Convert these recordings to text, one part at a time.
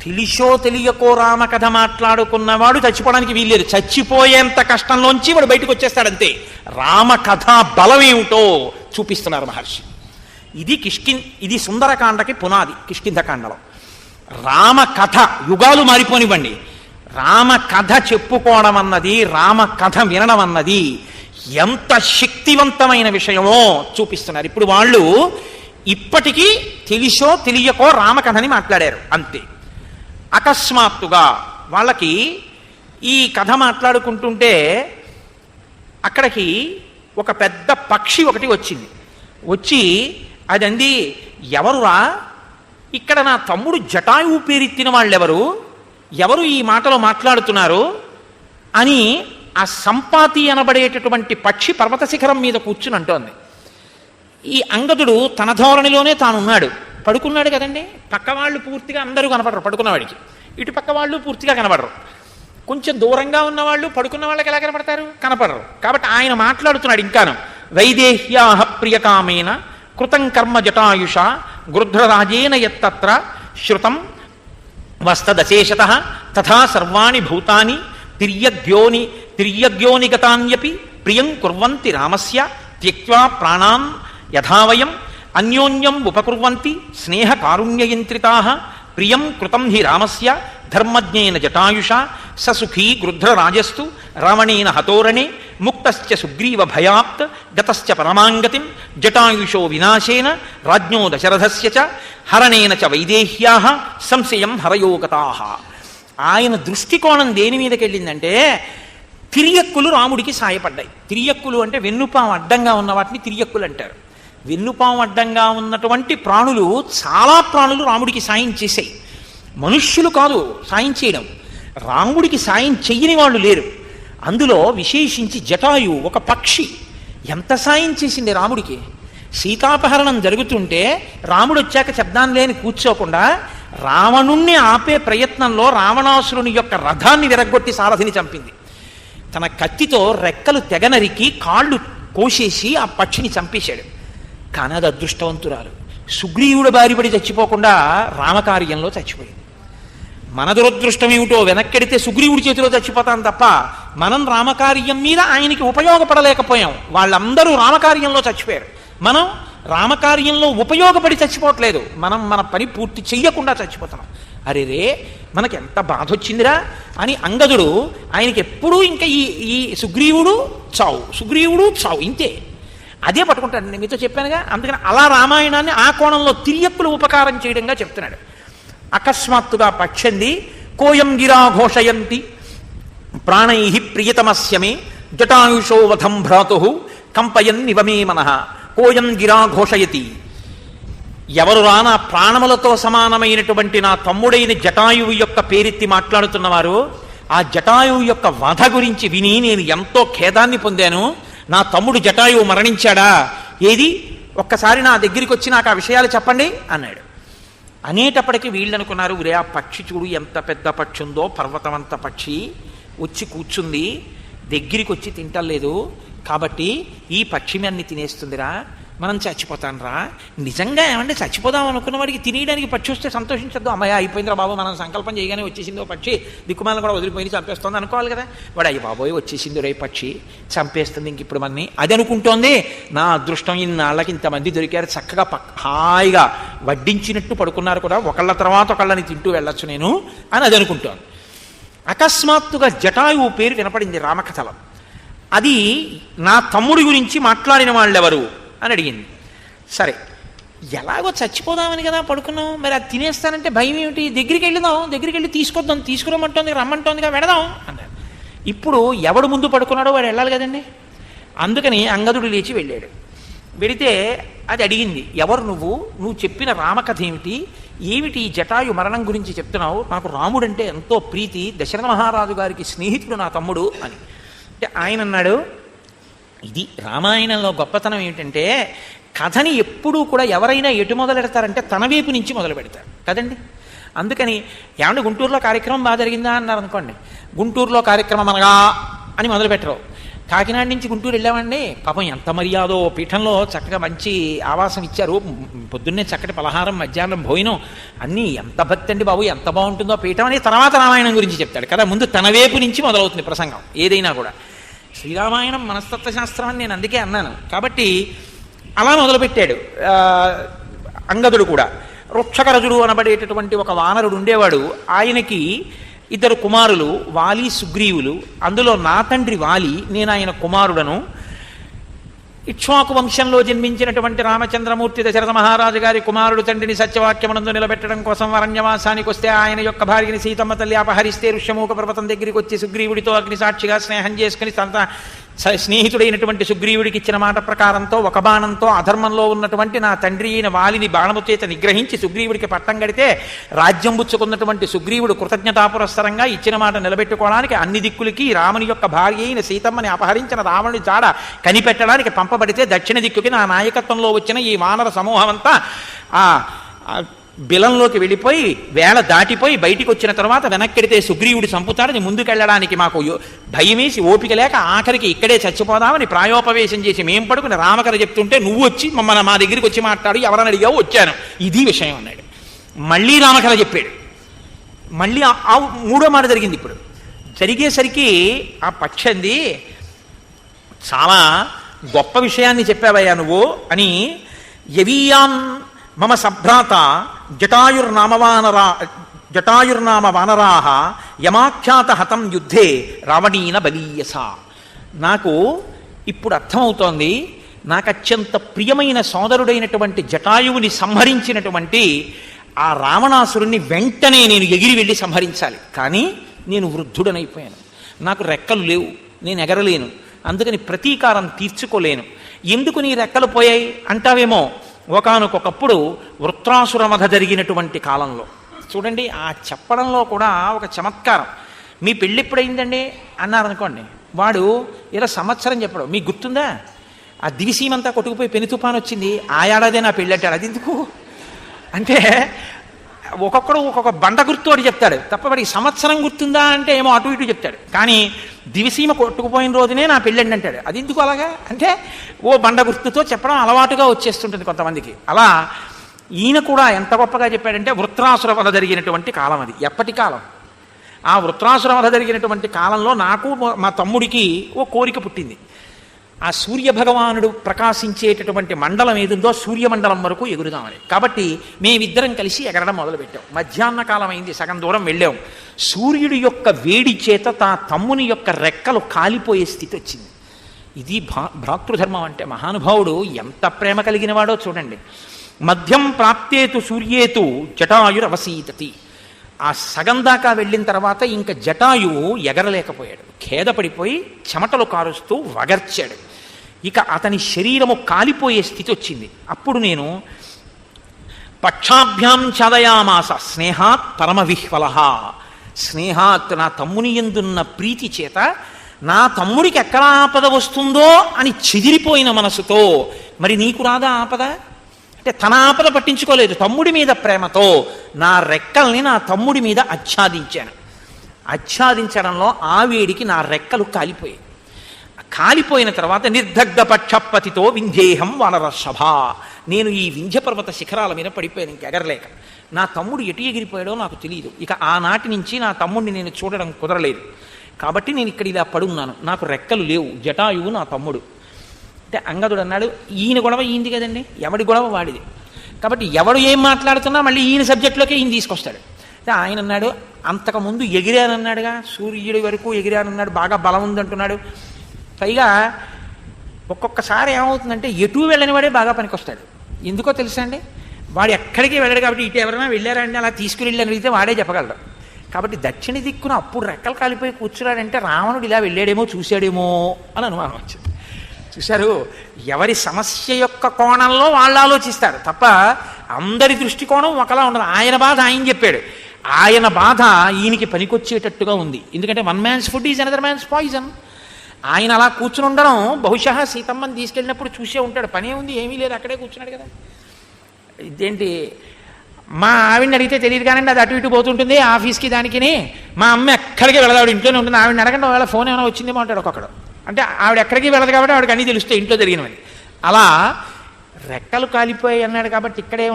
తెలిసో తెలియకో రామకథ మాట్లాడుకున్నవాడు చచ్చిపోవడానికి వీల్లేదు. చచ్చిపోయేంత కష్టంలోంచి వాడు బయటకు వచ్చేస్తాడంతే. రామకథ బలం ఏమిటో చూపిస్తున్నారు మహర్షి. ఇది సుందరకాండకి పునాది. కిష్కింధకాండలో రామకథ యుగాలు మారిపోనివ్వండి, రామకథ చెప్పుకోవడం అన్నది, రామకథ వినడం అన్నది ఎంత శక్తివంతమైన విషయమో చూపిస్తున్నారు. ఇప్పుడు వాళ్ళు ఇప్పటికీ తెలిసో తెలియకో రామకథని మాట్లాడారు అంతే. అకస్మాత్తుగా వాళ్ళకి ఈ కథ మాట్లాడుకుంటుంటే అక్కడికి ఒక పెద్ద పక్షి ఒకటి వచ్చింది. వచ్చి అదండి, ఎవరురా ఇక్కడ నా తమ్ముడు జటాయువు పేరెత్తిన వాళ్ళెవరు, ఎవరు ఈ మాటలో మాట్లాడుతున్నారు అని ఆ సంపాతి అనబడేటటువంటి పక్షి పర్వత శిఖరం మీద కూర్చుని అంటోంది. ఈ అంగదుడు తన ధోరణిలోనే తానున్నాడు, పడుకున్నాడు కదండి. పక్క వాళ్ళు పూర్తిగా అందరూ కనపడరు పడుకున్నవాడికి, ఇటు పక్క వాళ్ళు పూర్తిగా కనపడరు. కొంచెం దూరంగా ఉన్నవాళ్ళు పడుకున్న వాళ్ళకి ఎలా కనపడతారు? కనపడరు. కాబట్టి ఆయన మాట్లాడుతున్నాడు ఇంకాను. వైదేహ్యాహ ప్రియకామేన కృతం కర్మ జటాయుష గృధ్రరాజేన యత్తత్ర శ్రుతం వస్తదశేషత తథా సర్వాణి భూతాని తిర్యగ్యోనిగతాన్యపి ప్రియం కుర్వంతి రామస్య త్యక్త్వా ప్రాణాన్ యథావయం అన్యోన్యం ఉపకుర్వంతి స్నేహ కారుణ్యయంత్రితాః ప్రియం కృతం హి రామస్య ధర్మజ్ఞేన జటాయుష ససుఖీ గృధ్రరాజస్తు రావణేన హతోరణే ముక్తశ్చ సుగ్రీవ భయాత్ గతశ్చ పరమాంగతిం జటాయుషో వినాశేన రాజ్ఞో దశరథస్య చ హరణేన చ వైదేహ్యాః సంశయం హరయోగతాః. ఆయన దృష్టికోణం దేని మీదకి వెళ్ళిందంటే తిరియక్కులు రాముడికి సాయపడ్డాయి. తిరియక్కులు అంటే వెన్నుపాము అడ్డంగా ఉన్న వాటిని తిరియక్కులు అంటారు. వెన్నుపాము అడ్డంగా ఉన్నటువంటి ప్రాణులు, చాలా ప్రాణులు రాముడికి సాయం చేశాయి. మనుష్యులు కాదు సాయం చేయడం, రాముడికి సాయం చెయ్యని వాళ్ళు లేరు. అందులో విశేషించి జటాయు ఒక పక్షి ఎంత సాయం చేసింది రాముడికి. సీతాపహరణం జరుగుతుంటే రాముడు వచ్చాక శబ్దాన్ని లేని కూర్చోకుండా రావణుణ్ణి ఆపే ప్రయత్నంలో రావణాసురుని యొక్క రథాన్ని విరగ్గొట్టి సారథిని చంపింది. తన కత్తితో రెక్కలు తెగనరికి కాళ్ళు కోసేసి ఆ పక్షిని చంపేశాడు. కానీ అది అదృష్టవంతురాలు. సుగ్రీవుడు బారిపడి చచ్చిపోకుండా రామకార్యంలో చచ్చిపోయింది. మన దురదృష్టం ఏమిటో, వెనక్కెడితే సుగ్రీవుడి చేతిలో చచ్చిపోతాం తప్ప మనం రామకార్యం మీద ఆయనకి ఉపయోగపడలేకపోయాం. వాళ్ళందరూ రామకార్యంలో చచ్చిపోయారు. మనం రామకార్యంలో ఉపయోగపడి చచ్చిపోవట్లేదు, మనం మన పని పూర్తి చెయ్యకుండా చచ్చిపోతున్నాం. అరే రే, మనకి ఎంత బాధ వచ్చిందిరా అని అంగదుడు ఆయనకి ఎప్పుడూ ఇంకా ఈ సుగ్రీవుడు చావు ఇంతే, అదే పట్టుకుంటాడు. నేను మీతో చెప్పానుగా. అందుకని అలా రామాయణాన్ని ఆ కోణంలో తిరియక్కులు ఉపకారం చేయడంగా చెప్తున్నాడు. అకస్మాత్తుగా పక్షంది కోయం గిరా ఘోషయంతి ప్రాణై ప్రియతమస్యమే జటాయుషో వధం భ్రాతు కంపయన్ నివమే మనః కోయం గిరా ఘోషయతి. ఎవరు నా ప్రాణములతో సమానమైనటువంటి నా తమ్ముడైన జటాయువు యొక్క పేరెత్తి మాట్లాడుతున్నవారు, ఆ జటాయువు యొక్క వధ గురించి విని నేను ఎంతో ఖేదాన్ని పొందాను. నా తమ్ముడు జటాయువు మరణించాడా, ఏది ఒక్కసారి నా దగ్గరికి వచ్చి నాకు ఆ విషయాలు చెప్పండి అన్నాడు. అనేటప్పటికీ వీళ్ళు అనుకున్నారు, ఉరే ఆ పక్షి చూడు ఎంత పెద్ద పక్షి ఉందో, పర్వతమంత పక్షి వచ్చి కూర్చుంది, దగ్గరికి వచ్చి తింటలేదు, కాబట్టి ఈ పక్షి అన్ని తినేస్తుందిరా, మనం చచ్చిపోతానరా. నిజంగా ఏమంటే చచ్చిపోదాం అనుకున్న వాడికి తినేయడానికి పక్షి వస్తే సంతోషించద్దు. అమ్మాయి అయిపోయిందిరా బాబు, మనం సంకల్పం చేయగానే వచ్చేసిందో పక్షి, దిక్కుమాలను కూడా వదిలిపోయి చంపేస్తుంది అనుకోవాలి కదా. వాడు అయ్యి బాబోయ్ వచ్చేసింది రే పక్షి, చంపేస్తుంది ఇంక ఇప్పుడు మనని అది అనుకుంటోంది. నా అదృష్టం, ఇన్నాళ్ళకి ఇంతమంది దొరికారు, చక్కగా హాయిగా వడ్డించినట్టు పడుకున్నారు కూడా, ఒకళ్ళ తర్వాత ఒకళ్ళని తింటూ వెళ్ళొచ్చు నేను అని అది అనుకుంటోంది. అకస్మాత్తుగా జటాయువు పేరు వినపడింది రామకథలో. అది నా తమ్ముడి గురించి మాట్లాడిన వాళ్ళెవరు అని అడిగింది. సరే ఎలాగో చచ్చిపోదామని కదా పడుకున్నాం, మరి అది తినేస్తానంటే భయం ఏమిటి, దగ్గరికి వెళ్ళి తీసుకురమ్మంటోంది, రమ్మంటోందిగా, వెడదాం అన్నాడు. ఇప్పుడు ఎవడు ముందు పడుకున్నాడో వాడు వెళ్ళాలి కదండి. అందుకని అంగదుడు లేచి వెళ్ళాడు. వెడితే అది అడిగింది, ఎవరు నువ్వు చెప్పిన రామకథ ఏమిటి ఈ జటాయు మరణం గురించి చెప్తున్నావు, నాకు రాముడంటే ఎంతో ప్రీతి, దశరథ మహారాజు గారికి స్నేహితుడు నా తమ్ముడు అని. అంటే ఆయన అన్నాడు, ఇది రామాయణంలో గొప్పతనం ఏమిటంటే కథని ఎప్పుడూ కూడా ఎవరైనా ఎటు మొదలెడతారంటే తన వైపు నుంచి మొదలు పెడతారు కదండి. అందుకని ఏమంటే గుంటూరులో కార్యక్రమం బాగా జరిగిందా అన్నారు అనుకోండి, గుంటూరులో కార్యక్రమం అనగా అని మొదలు పెట్టరు. కాకినాడ నుంచి గుంటూరు వెళ్ళామండి, పాపం ఎంత మర్యాదో, పీఠంలో చక్కగా మంచి ఆవాసం ఇచ్చారు, పొద్దున్నే చక్కటి పలహారం, మధ్యాహ్నం భోజనం అన్నీ, ఎంత భక్తి అండి బాబు, ఎంత బాగుంటుందో పీఠం అని తర్వాత రామాయణం గురించి చెప్తాడు కదా. ముందు తన వైపు నుంచి మొదలవుతుంది ప్రసంగం ఏదైనా కూడా. శ్రీరామాయణం మనస్తత్వశాస్త్రం అని నేను అందుకే అన్నాను. కాబట్టి అలా మొదలుపెట్టాడు అంగదుడు కూడా. వృక్షకరజుడు అనబడేటటువంటి ఒక వానరుడు ఉండేవాడు. ఆయనకి ఇద్దరు కుమారులు, వాలి సుగ్రీవులు. అందులో నా తండ్రి వాలి, నేను ఆయన కుమారుడను. ఇక్ష్వాకు వంశంలో జన్మించినటువంటి రామచంద్రమూర్తి దశరథ మహారాజు గారి కుమారుడు తండ్రిని సత్యవాక్యమునందు నిలబెట్టడం కోసం అరణ్యవాసానికి వస్తే ఆయన యొక్క భార్యని సీతమ్మ తల్లి అపహరిస్తే ఋష్యమూక పర్వతం దగ్గరికి వచ్చి సుగ్రీవుడితో అగ్నిసాక్షిగా స్నేహం చేసుకుని తన స్నేహితుడైనటువంటి సుగ్రీవుడికి ఇచ్చిన మాట ప్రకారంతో ఒక బాణంతో అధర్మంలో ఉన్నటువంటి నా తండ్రి అయిన వాలిని బాణము చేత నిగ్రహించి సుగ్రీవుడికి పట్టం కడితే రాజ్యం పుచ్చుకున్నటువంటి సుగ్రీవుడు కృతజ్ఞతాపురస్సరంగా ఇచ్చిన మాట నిలబెట్టుకోవడానికి అన్ని దిక్కులకి రాముని యొక్క భార్య అయిన సీతమ్మని అపహరించిన రావణుని జాడ కనిపెట్టడానికి పంపబడితే దక్షిణ దిక్కుకి నా నాయకత్వంలో వచ్చిన ఈ వానర సమూహం అంతా ఆ బిలంలోకి వెళ్ళిపోయి వేళ దాటిపోయి బయటికి వచ్చిన తర్వాత వెనక్కెడితే సుగ్రీవుడు చంపుతాడని ముందుకెళ్ళడానికి మాకు భయమేసి ఓపిక లేక ఆఖరికి ఇక్కడే చచ్చిపోదామని ప్రాయోపవేశం చేసి మేం పడుకుని రామకథ చెప్తుంటే నువ్వు వచ్చి మమ్మల్ని మా దగ్గరికి వచ్చి మాట్లాడు, ఎవరని అడిగావు, వచ్చాను, ఇది విషయం అన్నాడు. మళ్ళీ రామకథ చెప్పాడు. మళ్ళీ మూడో మాట జరిగింది. ఇప్పుడు జరిగేసరికి ఆ పక్షంది, చాలా గొప్ప విషయాన్ని చెప్పావయ్యా నువ్వు అని. యవీయాన్ మమ సభ్రాత జటాయుర్నామ వానరాహ యమాఖ్యాత హతం యుద్ధే రావణీన బలీయస. నాకు ఇప్పుడు అర్థమవుతోంది, నాకు అత్యంత ప్రియమైన సోదరుడైనటువంటి జటాయువుని సంహరించినటువంటి ఆ రావణాసురుణ్ణి వెంటనే నేను ఎగిరి వెళ్ళి సంహరించాలి. కానీ నేను వృద్ధుడనైపోయాను, నాకు రెక్కలు లేవు, నేను ఎగరలేను, అందుకని ప్రతీకారం తీర్చుకోలేను. ఎందుకు నీ రెక్కలు పోయాయి అంటావేమో, ఒకానొకప్పుడు వృత్రాసుర వధ జరిగినటువంటి కాలంలో చూడండి, ఆ చెప్పడంలో కూడా ఒక చమత్కారం. మీ పెళ్ళి ఎప్పుడైందండి అన్నారనుకోండి, వాడు ఏదో సంవత్సరం చెప్పడం మీకు గుర్తుందా, ఆ దివిసీమంతా కొట్టుకుపోయి పెను తుఫాను వచ్చింది, ఆ ఏడాదే నా పెళ్ళి అంటాడు. అది ఎందుకు అంటే ఒక్కొక్కడు ఒక్కొక్క బండ గుర్తు అని చెప్తాడు తప్ప వాడికి సంవత్సరం గుర్తుందా అంటే ఏమో అటు ఇటు చెప్తాడు. కానీ దివిసీమ కొట్టుకుపోయిన రోజునే నా పెళ్ళండి అంటాడు. అది ఎందుకు అలాగా అంటే ఓ బండ గుర్తుతో చెప్పడం అలవాటుగా వచ్చేస్తుంటుంది కొంతమందికి. అలా ఈయన కూడా ఎంత గొప్పగా చెప్పాడంటే వృత్రాసుర వధ జరిగినటువంటి కాలం అది. ఎప్పటి కాలం? ఆ వృత్రాసుర వధ జరిగినటువంటి కాలంలో నాకు మా తమ్ముడికి ఓ కోరిక పుట్టింది. ఆ సూర్యభగవానుడు ప్రకాశించేటటువంటి మండలం ఏదుందో సూర్యమండలం వరకు ఎగురుదామని. కాబట్టి మేమిద్దరం కలిసి ఎగరడం మొదలుపెట్టాం. మధ్యాహ్న కాలం అయింది, సగం దూరం వెళ్ళాం. సూర్యుడి యొక్క వేడి చేత తా తమ్ముని యొక్క రెక్కలు కాలిపోయే స్థితి వచ్చింది. ఇది భ్రాతృధర్మం అంటే. మహానుభావుడు ఎంత ప్రేమ కలిగిన వాడో చూడండి. మధ్యం ప్రాప్తేతు సూర్యేతు జటాయురవసీతతి. ఆ సగం దాకా వెళ్ళిన తర్వాత ఇంకా జటాయువు ఎగరలేకపోయాడు, ఖేదపడిపోయి చెమటలు కారుస్తూ వగర్చాడు. ఇక అతని శరీరము కాలిపోయే స్థితి వచ్చింది. అప్పుడు నేను పక్షాభ్యాం చదయామాస స్నేహాత్ పరమవిహ్వల. స్నేహాత్ నా తమ్ముని యందున్న ప్రీతి చేత నా తమ్ముడికి ఎక్కడ ఆపద వస్తుందో అని చెదిరిపోయిన మనసుతో, మరి నీకు రాదా ఆపద అంటే తన ఆపద పట్టించుకోలేదు, తమ్ముడి మీద ప్రేమతో నా రెక్కల్ని నా తమ్ముడి మీద ఆచ్ఛాదించాను. ఆచ్ఛాదించడంలో ఆ వేడికి నా రెక్కలు కాలిపోయాయి. కాలిపోయిన తర్వాత నిర్దగ్ధ పక్షపతితో వింధ్యేహం వానరసభ. నేను ఈ వింధ్య పర్వత శిఖరాల మీద పడిపోయాను ఇంకెగరలేక. నా తమ్ముడు ఎటు ఎగిరిపోయాడో నాకు తెలియదు. ఇక ఆనాటి నుంచి నా తమ్ముడిని నేను చూడడం కుదరలేదు. కాబట్టి నేను ఇక్కడ ఇలా పడున్నాను, నాకు రెక్కలు లేవు. జటాయువు నా తమ్ముడు. అంటే అంగదుడు అన్నాడు, ఈయన గొడవ ఈయనది కదండి, ఎవడి గొడవ వాడిది. కాబట్టి ఎవడు ఏం మాట్లాడుతున్నా మళ్ళీ ఈయన సబ్జెక్టులోకి ఈయన తీసుకొస్తాడు. అంటే ఆయన అన్నాడు, అంతకుముందు ఎగిరానన్నాడుగా, సూర్యుడి వరకు ఎగిరానన్నాడు, బాగా బలం ఉందంటున్నాడు. పైగా ఒక్కొక్కసారి ఏమవుతుందంటే ఎటు వెళ్ళని వాడే బాగా పనికొస్తాడు. ఎందుకో తెలుసా అండి, వాడు ఎక్కడికి వెళ్ళాడు కాబట్టి ఇటు ఎవరైనా వెళ్ళారండి అలా తీసుకుని వెళ్ళి అడిగితే వాడే చెప్పగలడు. కాబట్టి దక్షిణ దిక్కున అప్పుడు రెక్కలు కాలిపోయి కూర్చున్నాడంటే రావణుడు ఇలా వెళ్ళాడేమో చూశాడేమో అని అనుమానం వచ్చింది. చూశారు, ఎవరి సమస్య యొక్క కోణంలో వాళ్ళు ఆలోచిస్తారు తప్ప అందరి దృష్టికోణం ఒకలా ఉండదు. ఆయన బాధ ఆయన చెప్పాడు, ఆయన బాధ ఈయనకి పనికొచ్చేటట్టుగా ఉంది. ఎందుకంటే one man's food is another man's poison. ఆయన అలా కూర్చుని ఉండడం బహుశా సీతమ్మని తీసుకెళ్ళినప్పుడు చూసే ఉంటాడు. పనే ఉంది, ఏమీ లేదు, అక్కడే కూర్చున్నాడు కదా. ఇదేంటి మా ఆవిడని అడిగితే తెలియదు కానండి, అది అటు ఇటు పోతుంటుంది ఆఫీస్కి దానికి. మా అమ్మ ఎక్కడికి వెళ్ళదాడు, ఇంట్లోనే ఉంటుంది. ఆవిడని అడగండి, ఒకవేళ ఫోన్ ఏమైనా వచ్చిందేమో అంటాడు ఒక్కొక్కడు. అంటే ఆవిడ ఎక్కడికి వెళ్ళదు కాబట్టి ఆవిడకి అన్నీ తెలుస్తాయి ఇంట్లో జరిగినవి. అలా రెక్కలు కాలిపోయి అన్నాడు కాబట్టి ఇక్కడే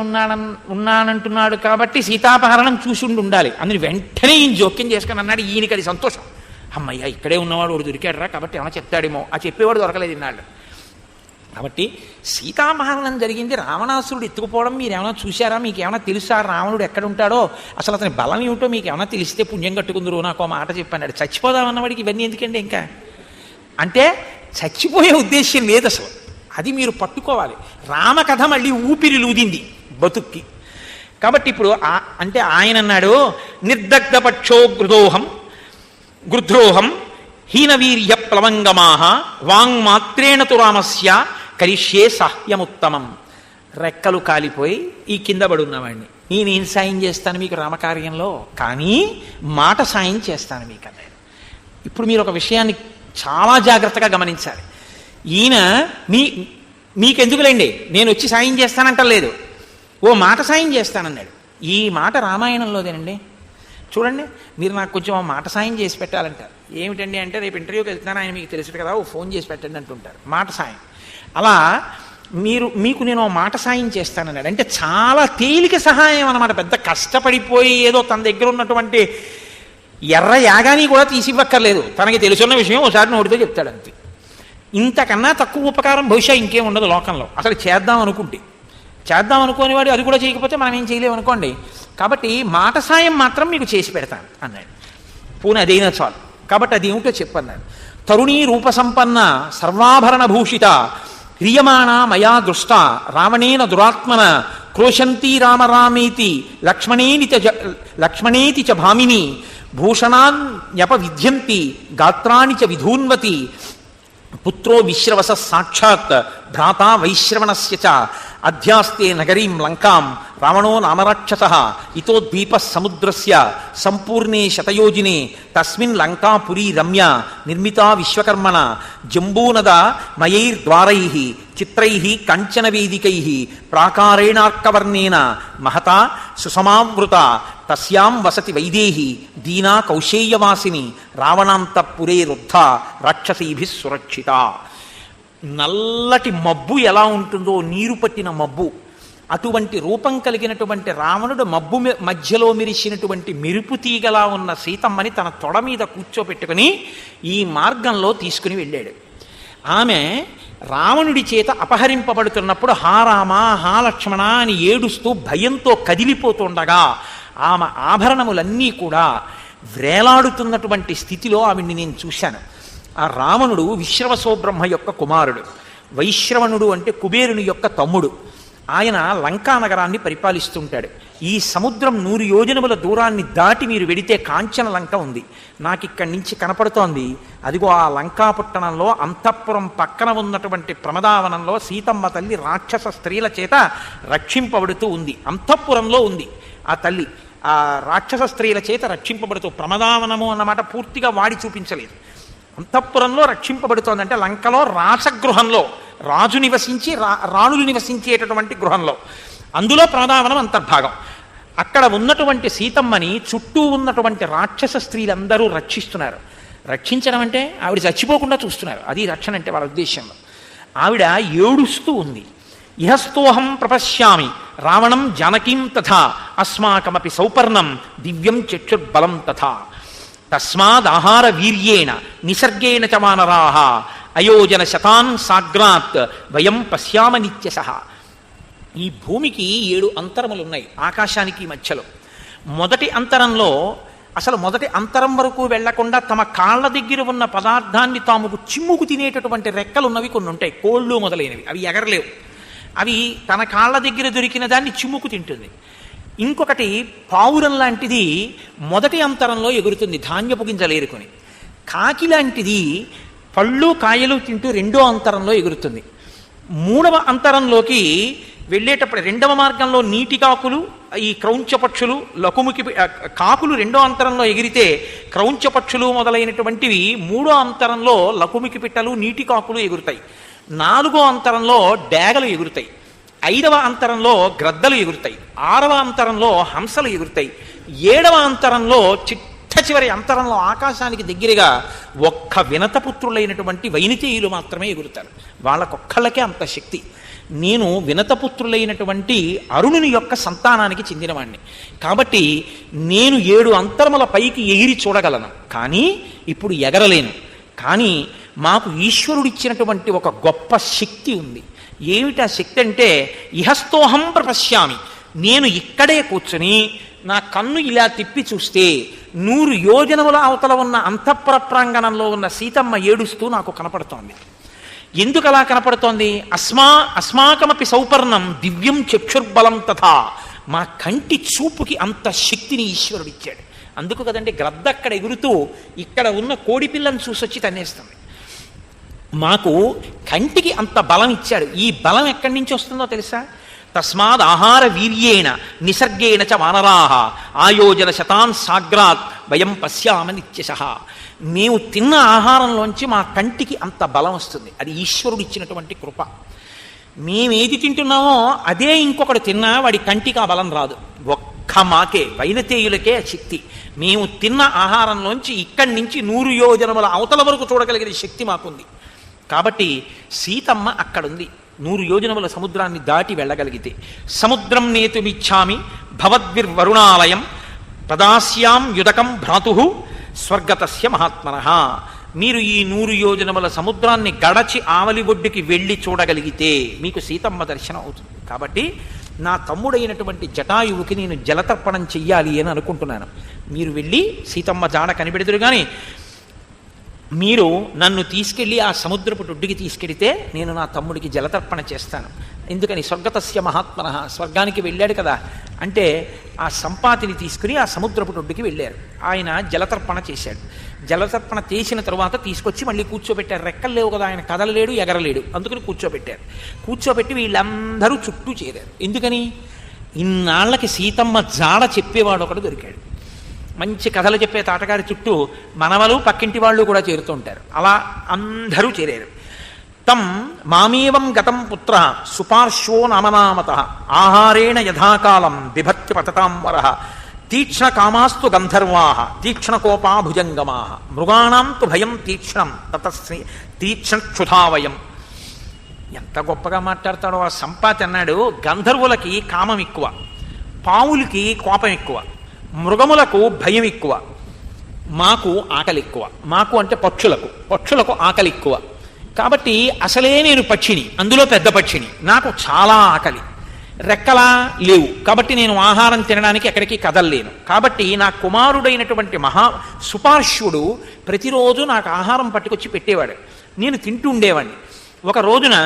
ఉన్నానంటున్నాడు కాబట్టి సీతాపహరణం చూసి ఉండాలి. అందుని వెంటనే ఈయన జోక్యం చేసుకుని అన్నాడు. ఈయనకి అది సంతోషం. అమ్మయ్య ఇక్కడే ఉన్నవాడు వాడు దొరికాడరా కాబట్టి ఏమైనా చెప్తాడేమో, ఆ చెప్పేవాడు దొరకలేదు ఇన్నాళ్ళు. కాబట్టి సీతాపహరణం జరిగింది, రావణాసురుడు ఎత్తుకుపోవడం మీరు ఏమైనా చూశారా? మీకు ఏమైనా తెలుసా రావణుడు ఎక్కడ ఉంటాడో, అసలు అతని బలం ఏమిటో మీకు ఏమైనా తెలిస్తే పుణ్యం కట్టుకుందరు నాకు మాట చెప్పన్నాడు. చచ్చిపోదామన్నవాడికి ఇవన్నీ ఎందుకండి ఇంకా అంటే చచ్చిపోయే ఉద్దేశ్యం లేదు అసలు. అది మీరు పట్టుకోవాలి. రామకథ మళ్ళీ ఊపిరి లూదింది బతుక్కి. కాబట్టి ఇప్పుడు అంటే ఆయన అన్నాడు నిర్దగ్ధపక్షో గృద్రోహం హీనవీర్య ప్లవంగమాహ వాంగ్మాత్రేణ తు రామస్య కరిష్యే సహ్యముత్తమం. రెక్కలు కాలిపోయి ఈ కింద పడున్నవాడిని నేనేం సాయం చేస్తాను మీకు రామకార్యంలో, కానీ మాట సాయం చేస్తాను మీకు అన్నాడు. ఇప్పుడు మీరు ఒక విషయాన్ని చాలా జాగ్రత్తగా గమనించాలి. ఈయన మీకెందుకులేండి నేను వచ్చి సాయం చేస్తానంటలేదు, ఓ మాట సాయం చేస్తానన్నాడు. ఈ మాట రామాయణంలోదేనండి. చూడండి, మీరు నాకు కొంచెం మాట సాయం చేసి పెట్టాలంటారు. ఏమిటండి అంటే రేపు ఇంటర్వ్యూకి వెళ్తున్నాను, ఆయన మీకు తెలుసు కదా, ఓ ఫోన్ చేసి పెట్టండి అంటుంటారు. మాట సాయం. అలా మీకు నేను మాట సాయం చేస్తానన్నాడు. అంటే చాలా తేలిక సహాయం అన్నమాట. పెద్ద కష్టపడిపోయి ఏదో తన దగ్గర ఉన్నటువంటి ఎర్ర యాగాని కూడా తీసివ్వక్కర్లేదు. తనకి తెలుసున్న విషయం ఒకసారి నోటితో చెప్తాడు అంతే. ఇంతకన్నా తక్కువ ఉపకారం బహుశా ఇంకేం ఉండదు లోకంలో. అసలు చేద్దాం అనుకోని వాడు అది కూడా చేయకపోతే మనం ఏం చేయలేము అనుకోండి. కాబట్టి మాట సాయం మాత్రం మీకు చేసి పెడతాను అన్నాడు. పూన అదైనా చాలు. కాబట్టి అది ఏమిటో చెప్పన్నాడు. తరుణీ రూపసంపన్న సర్వాభరణ భూషిత హ్రియమాణ మయా దృష్ట రావణేన దురాత్మన క్రోశంతి రామరామేతి లక్ష్మణేతి చ భామిని భూషణాన్యప విద్యంతి గాత్రాణి చ విధూన్వతి పుత్రో విశ్రవస సాక్షాత్ భ్రాతా వైశ్రవణస్య చ అధ్యాస్తే నగరీం లంకాం రావణో నామరాక్షసః ఇతో ద్వీప సముద్రస్య సంపూర్ణే శతయోజినే తస్మిన్ లంకాపురీ రమ్య నిర్మితా విశ్వకర్మణ జంబూనద మయైర్ద్వారైః చిత్రైః కంచనవేదికైః ప్రాకారేణార్కవర్ణేన మహతా సుసమావృత తస్యాం వసతి వైదేహి దీనా కౌశేయవాసిని రావణాంతఃపురే రుద్ధ రాక్షసీభిః సురక్షిత. నల్లటి మబ్బు ఎలా ఉంటుందో, నీరు పట్టిన మబ్బు, అటువంటి రూపం కలిగినటువంటి రావణుడు మబ్బు మధ్యలో మెరిసినటువంటి మెరుపు తీగలా ఉన్న సీతమ్మని తన తొడ మీద కూర్చోపెట్టుకుని ఈ మార్గంలో తీసుకుని వెళ్ళాడు. ఆమె రావణుడి చేత అపహరింపబడుతున్నప్పుడు హా రామ హా లక్ష్మణ అని ఏడుస్తూ భయంతో కదిలిపోతుండగా ఆమె ఆభరణములన్నీ కూడా వ్రేలాడుతున్నటువంటి స్థితిలో ఆవిడ్ని నేను చూశాను. ఆ రావణుడు విశ్రవసో బ్రహ్మ యొక్క కుమారుడు. వైశ్రవణుడు అంటే కుబేరుని యొక్క తమ్ముడు. ఆయన లంకా నగరాన్ని పరిపాలిస్తుంటాడు. ఈ సముద్రం 100 యోజనముల దూరాన్ని దాటి మీరు వెడితే కాంచన లంక ఉంది. నాకు ఇక్కడి నుంచి కనపడుతోంది. అదిగో ఆ లంకాపట్టణంలో అంతఃపురం పక్కన ఉన్నటువంటి ప్రమదావనంలో సీతమ్మ తల్లి రాక్షస స్త్రీల చేత రక్షింపబడుతూ ఉంది. అంతఃపురంలో ఉంది ఆ తల్లి, ఆ రాక్షస స్త్రీల చేత రక్షింపబడుతూ. ప్రమదావనము అన్నమాట పూర్తిగా వాడి చూపించలేదు. అంతఃపురంలో రక్షింపబడుతోందంటే లంకలో రాసగృహంలో రాజు నివసించి రాణులు నివసించేటటువంటి గృహంలో, అందులో ప్రమదావనం అంతర్భాగం. అక్కడ ఉన్నటువంటి సీతమ్మని చుట్టూ ఉన్నటువంటి రాక్షస స్త్రీలందరూ రక్షిస్తున్నారు. రక్షించడం అంటే ఆవిడ చచ్చిపోకుండా చూస్తున్నారు. అది రక్షణ అంటే వాళ్ళ ఉద్దేశంలో. ఆవిడ ఏడుస్తూ ఉంది. ఇహస్తోహం ప్రపశ్యామి రావణం జానకీం తథా అస్మాకమపి సౌపర్ణం దివ్యం చక్షుర్బలం తథా తస్మాదాహార వీర్యేణ నిసర్గేణ చ వానరాః అయోజన శతాన్ సాగ్రాత్ వయం పశ్యామ నిత్యశః. ఈ భూమికి 7 అంతరములు ఉన్నాయి ఆకాశానికి మధ్యలో. మొదటి అంతరంలో అసలు మొదటి అంతరం వరకు వెళ్లకుండా తమ కాళ్ళ దగ్గర ఉన్న పదార్థాన్ని తాముకు చిమ్ముకు తినేటటువంటి రెక్కలున్నవి కొన్ని ఉంటాయి, కోళ్ళు మొదలైనవి. అవి ఎగరలేవు. అవి తన కాళ్ళ దగ్గర దొరికిన దాన్ని చిమ్ముకు తింటుంది. ఇంకొకటి పావురం లాంటిది మొదటి అంతరంలో ఎగురుతుంది ధాన్యపు గింజలేరుకొని. కాకి లాంటిది పళ్ళు కాయలు తింటూ 2వ అంతరంలో ఎగురుతుంది. 3వ అంతరంలోకి వెళ్ళేటప్పుడు 2వ మార్గంలో నీటి కాకులు, ఈ క్రౌంచ పక్షులు, లకుముకి కాకులు 2వ అంతరంలో ఎగిరితే క్రౌంచ పక్షులు మొదలైనటువంటివి 3వ అంతరంలో లకుముకి పిట్టలు, నీటి కాకులు ఎగురుతాయి. 4వ అంతరంలో డేగలు ఎగురుతాయి. 5వ అంతరంలో గ్రద్దలు ఎగురుతాయి. 6వ అంతరంలో హంసలు ఎగురుతాయి. 7వ అంతరంలో చివరి అంతరంలో ఆకాశానికి దగ్గరగా ఒక్క వినతపుత్రులైనటువంటి వైనితేయులు మాత్రమే ఎగురుతారు. వాళ్ళకొక్కళ్ళకే అంత శక్తి. నేను వినతపుత్రులైనటువంటి అరుణుని యొక్క సంతానానికి చెందినవాణ్ణి కాబట్టి నేను 7 అంతరముల పైకి ఎగిరి చూడగలను, కానీ ఇప్పుడు ఎగరలేను. కానీ మాకు ఈశ్వరుడిచ్చినటువంటి ఒక గొప్ప శక్తి ఉంది. ఏమిటా శక్తి అంటే, ఇహస్తోహం ప్రపశ్యామి, నేను ఇక్కడే కూర్చుని నా కన్ను ఇలా తిప్పి చూస్తే 100 యోజనముల అవతల ఉన్న అంతఃపుర ప్రాంగణంలో ఉన్న సీతమ్మ ఏడుస్తూ నాకు కనపడుతోంది. ఎందుకు అలా కనపడుతోంది? అస్మాకమపి సౌపర్ణం దివ్యం చక్షుర్బలం తథా, మా కంటి చూపుకి అంత శక్తిని ఈశ్వరుడిచ్చాడు. అందుకు కదండి గ్రద్ద అక్కడ ఎగురుతూ ఇక్కడ ఉన్న కోడి పిల్లను చూసొచ్చి తన్నేస్తుంది. మాకు కంటికి అంత బలం ఇచ్చాడు. ఈ బలం ఎక్కడి నుంచి వస్తుందో తెలుసా? తస్మాద్ ఆహార వీర్యేణ నిసర్గేణ చ వానరాహ ఆయోజన శతాన్ సాగ్రాత్ వయం పశ్యామ నిత్యశః. మేము తిన్న ఆహారంలోంచి మా కంటికి అంత బలం వస్తుంది. అది ఈశ్వరుడు ఇచ్చినటువంటి కృప. మేమేది తింటున్నామో అదే ఇంకొకటి తిన్నా వాడి కంటికి ఆ బలం రాదు. ఒక్క మాకే వైనతేయులకే శక్తి. మేము తిన్న ఆహారంలోంచి ఇక్కడి నుంచి 100 యోజనముల అవతల వరకు చూడగలిగిన శక్తి మాకుంది. కాబట్టి సీతమ్మ అక్కడుంది. 100 యోజనముల సముద్రాన్ని దాటి వెళ్ళగలిగితే సముద్రం నేతుమిచ్చామి భవద్విర్వరుణాలయం ప్రదాస్యాం యుదకం భ్రాతు స్వర్గతస్య మహాత్మనః. మీరు ఈ 100 యోజనముల సముద్రాన్ని గడచి ఆవలి ఒడ్డుకి వెళ్ళి చూడగలిగితే మీకు సీతమ్మ దర్శనం అవుతుంది. కాబట్టి నా తమ్ముడైనటువంటి జటాయువుకి నేను జలతర్పణం చెయ్యాలి అని అనుకుంటున్నాను. మీరు వెళ్ళి సీతమ్మ జాడ కనిపెడుతురు, కానీ మీరు నన్ను తీసుకెళ్ళి ఆ సముద్రపు ఒడ్డుకి తీసుకెడితే నేను నా తమ్ముడికి జలతర్పణ చేస్తాను. ఎందుకని? స్వర్గతస్య మహాత్మనః, స్వర్గానికి వెళ్ళాడు కదా అంటే ఆ సంపాతిని తీసుకుని ఆ సముద్రపు ఒడ్డుకి వెళ్ళారు. ఆయన జలతర్పణ చేశాడు. జలతర్పణ చేసిన తరువాత తీసుకొచ్చి మళ్ళీ కూర్చోబెట్టారు. రెక్కలు లేవు కదా, ఆయన కదలలేడు ఎగరలేడు, అందుకని కూర్చోబెట్టారు. కూర్చోబెట్టి వీళ్ళందరూ చుట్టూ చేరారు. ఎందుకని? ఇన్నాళ్ళకి సీతమ్మ జాడ చెప్పేవాడు ఒకడు దొరికాడు. మంచి కథలు చెప్పే తాటగారి చుట్టూ మనవలు పక్కింటి వాళ్ళు కూడా చేరుతూ ఉంటారు. అలా అందరూ చేరారు. తం మామేవం గతం పుత్ర సుపార్శ్వో నామనామత ఆహారేణ యథాకాలం బిభత్య పతతాం వరః తీక్ష్ణ కామాస్తు గంధర్వా తీక్ష్ణ కోపా భుజంగమా మృగాణం తు భయం తీక్ష్ణం తతస్మి తీక్ష్ణక్షుధావయం. ఎంత గొప్పగా మాట్లాడతాడో ఆ సంపాతి. అన్నాడు, గంధర్వులకి కామం ఎక్కువ, పావులకి కోపం ఎక్కువ, మృగములకు భయం ఎక్కువ, మాకు ఆకలి ఎక్కువ. మాకు అంటే పక్షులకు ఆకలి ఎక్కువ. కాబట్టి అసలే నేను పక్షిని, అందులో పెద్ద పక్షిని, నాకు చాలా ఆకలి. రెక్కలా లేవు కాబట్టి నేను ఆహారం తినడానికి ఎక్కడికి కదలలేను. కాబట్టి నా కుమారుడైనటువంటి సుపార్శ్వుడు ప్రతిరోజు నాకు ఆహారం పట్టుకొచ్చి పెట్టేవాడు. నేను తింటూ ఉండేవాడిని. ఒక రోజున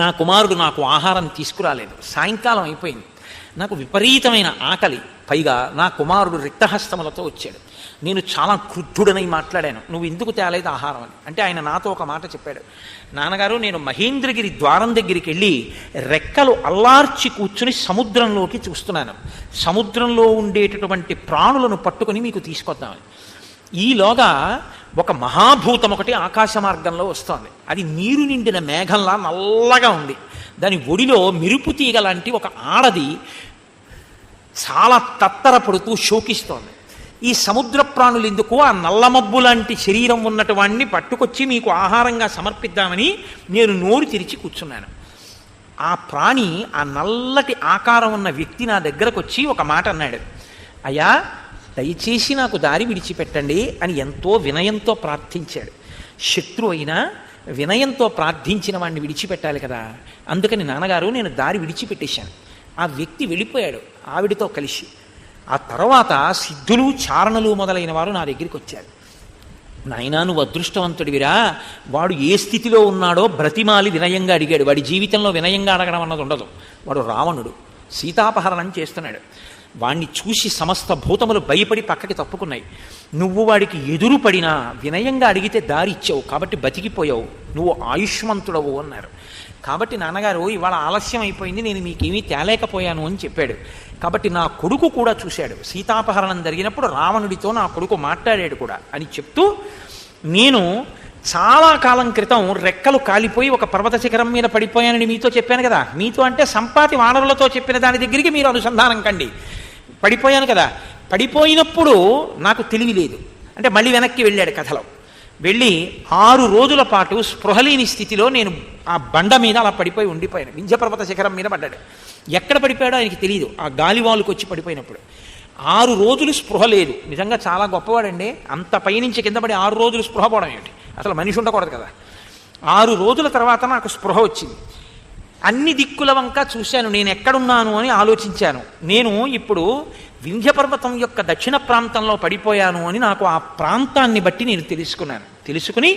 నా కుమారుడు నాకు ఆహారం తీసుకురాలేదు. సాయంకాలం అయిపోయింది. నాకు విపరీతమైన ఆకలి. పైగా నా కుమారుడు రిక్తహస్తములతో వచ్చాడు. నేను చాలా క్రుద్ధుడనై మాట్లాడాను, నువ్వు ఎందుకు తేలేదు ఆహారం అని. అంటే ఆయన నాతో ఒక మాట చెప్పాడు, నాన్నగారు నేను మహేంద్రగిరి ద్వారం దగ్గరికి వెళ్ళి రెక్కలు అల్లార్చి కూర్చుని సముద్రంలోకి చూస్తున్నాను. సముద్రంలో ఉండేటటువంటి ప్రాణులను పట్టుకుని మీకు తీసుకొద్దామని. ఈలోగా ఒక మహాభూతం ఒకటి ఆకాశ మార్గంలో వస్తోంది. అది నీరు నిండిన మేఘంలా నల్లగా ఉంది. దాని ఒడిలో మెరుపు తీగ లాంటి ఒక ఆడది చాలా తత్తరపడుతూ శోకిస్తోంది. ఈ సముద్ర ప్రాణులు ఎందుకు, ఆ నల్లమబ్బు లాంటి శరీరం ఉన్నటువంటి పట్టుకొచ్చి మీకు ఆహారంగా సమర్పిద్దామని నేను నోరు తెరిచి కూర్చున్నాను. ఆ ప్రాణి, ఆ నల్లటి ఆకారం ఉన్న వ్యక్తి నా దగ్గరకు వచ్చి ఒక మాట అన్నాడు, అయ్యా దయచేసి నాకు దారి విడిచిపెట్టండి అని ఎంతో వినయంతో ప్రార్థించాడు. శత్రువు అయినా వినయంతో ప్రార్థించిన వాడిని విడిచిపెట్టాలి కదా. అందుకని నాన్నగారు నేను దారి విడిచిపెట్టేశాను. ఆ వ్యక్తి వెళ్ళిపోయాడు ఆవిడితో కలిసి. ఆ తర్వాత సిద్ధులు చారణలు మొదలైన వారు నా దగ్గరికి వచ్చారు. నాయనా నువ్వు అదృష్టవంతుడివిరా, వాడు ఏ స్థితిలో ఉన్నాడో బ్రతిమాలి వినయంగా అడిగాడు. వాడి జీవితంలో వినయంగా అడగడం అన్నది ఉండదు. వాడు రావణుడు, సీతాపహరణం చేస్తున్నాడు. వాణ్ణి చూసి సమస్త భూతములు భయపడి పక్కకి తప్పుకున్నాయి. నువ్వు వాడికి ఎదురు పడినా వినయంగా అడిగితే దారి ఇచ్చావు కాబట్టి బతికిపోయావు, నువ్వు ఆయుష్మంతుడవు అన్నారు. కాబట్టి నాన్నగారు ఇవాళ ఆలస్యం అయిపోయింది, నేను మీకేమీ తేలేకపోయాను అని చెప్పాడు. కాబట్టి నా కొడుకు కూడా చూశాడు, సీతాపహరణం జరిగినప్పుడు రావణుడితో నా కొడుకు మాట్లాడాడు కూడా అని చెప్తూ, నేను చాలా కాలం క్రితం రెక్కలు కాలిపోయి ఒక పర్వత శిఖరం మీద పడిపోయానని మీతో చెప్పాను కదా. మీతో అంటే సంపాతి వానరులతో చెప్పిన దాని దగ్గరికి మీరు అనుసంధానం కండి. పడిపోయాను కదా, పడిపోయినప్పుడు నాకు తెలివి లేదు. అంటే మళ్ళీ వెనక్కి వెళ్ళాడు కథలో. వెళ్ళి 6 రోజుల పాటు స్పృహలేని స్థితిలో నేను ఆ బండ మీద అలా పడిపోయి ఉండిపోయాను. వింధ్యపర్వత శిఖరం మీద పడ్డాడు. ఎక్కడ పడిపోయాడో ఆయనకి తెలియదు. ఆ గాలివాలుకు వచ్చి పడిపోయినప్పుడు 6 రోజులు స్పృహ లేదు. నిజంగా చాలా గొప్పవాడండి. అంత పైనుంచి కింద పడి 6 రోజులు స్పృహ పోవడం ఏమిటి? అసలు మనిషి ఉండకూడదు కదా. 6 రోజుల తర్వాత నాకు స్పృహ వచ్చింది. అన్ని దిక్కుల వంక చూశాను, నేను ఎక్కడున్నాను అని ఆలోచించాను. నేను ఇప్పుడు వింధ్యపర్వతం యొక్క దక్షిణ ప్రాంతంలో పడిపోయాను అని నాకు ఆ ప్రాంతాన్ని బట్టి నేను తెలుసుకుని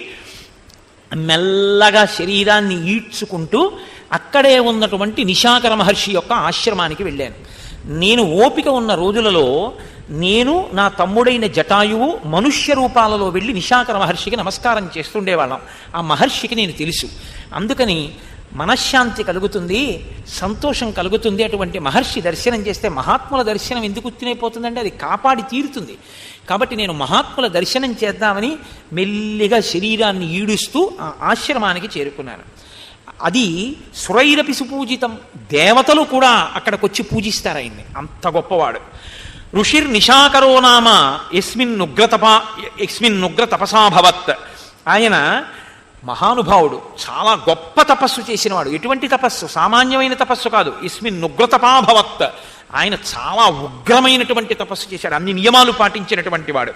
మెల్లగా శరీరాన్ని ఈడ్చుకుంటూ అక్కడే ఉన్నటువంటి నిశాకర మహర్షి యొక్క ఆశ్రమానికి వెళ్ళాను. నేను ఓపిక ఉన్న రోజులలో నేను నా తమ్ముడైన జటాయువు మనుష్య రూపాలలో వెళ్ళి నిశాకర మహర్షికి నమస్కారం చేస్తుండేవాళ్ళం. ఆ మహర్షికి నేను తెలుసు. అందుకని మనశ్శాంతి కలుగుతుంది, సంతోషం కలుగుతుంది. అటువంటి మహర్షి దర్శనం చేస్తే మహాత్ముల దర్శనం ఎందుకు తినైపోతుందంటే అది కాపాడి తీరుతుంది. కాబట్టి నేను మహాత్ముల దర్శనం చేద్దామని మెల్లిగా శరీరాన్ని ఈడుస్తూ ఆ ఆశ్రమానికి చేరుకున్నాను. అది సురైరపి సుపూజితం. దేవతలు కూడా అక్కడికొచ్చి పూజిస్తారు ఆయన్ని, అంత గొప్పవాడు. ఋషిర్ నిశాకరో నామ ఎస్మిన్ నుగ్ర తపసాభవత్. ఆయన మహానుభావుడు, చాలా గొప్ప తపస్సు చేసినవాడు. ఎటువంటి తపస్సు? సామాన్యమైన తపస్సు కాదు. ఇస్మిన్ నుగ్రతపాభవత్. ఆయన చాలా ఉగ్రమైనటువంటి తపస్సు చేశాడు. అన్ని నియమాలు పాటించినటువంటి వాడు.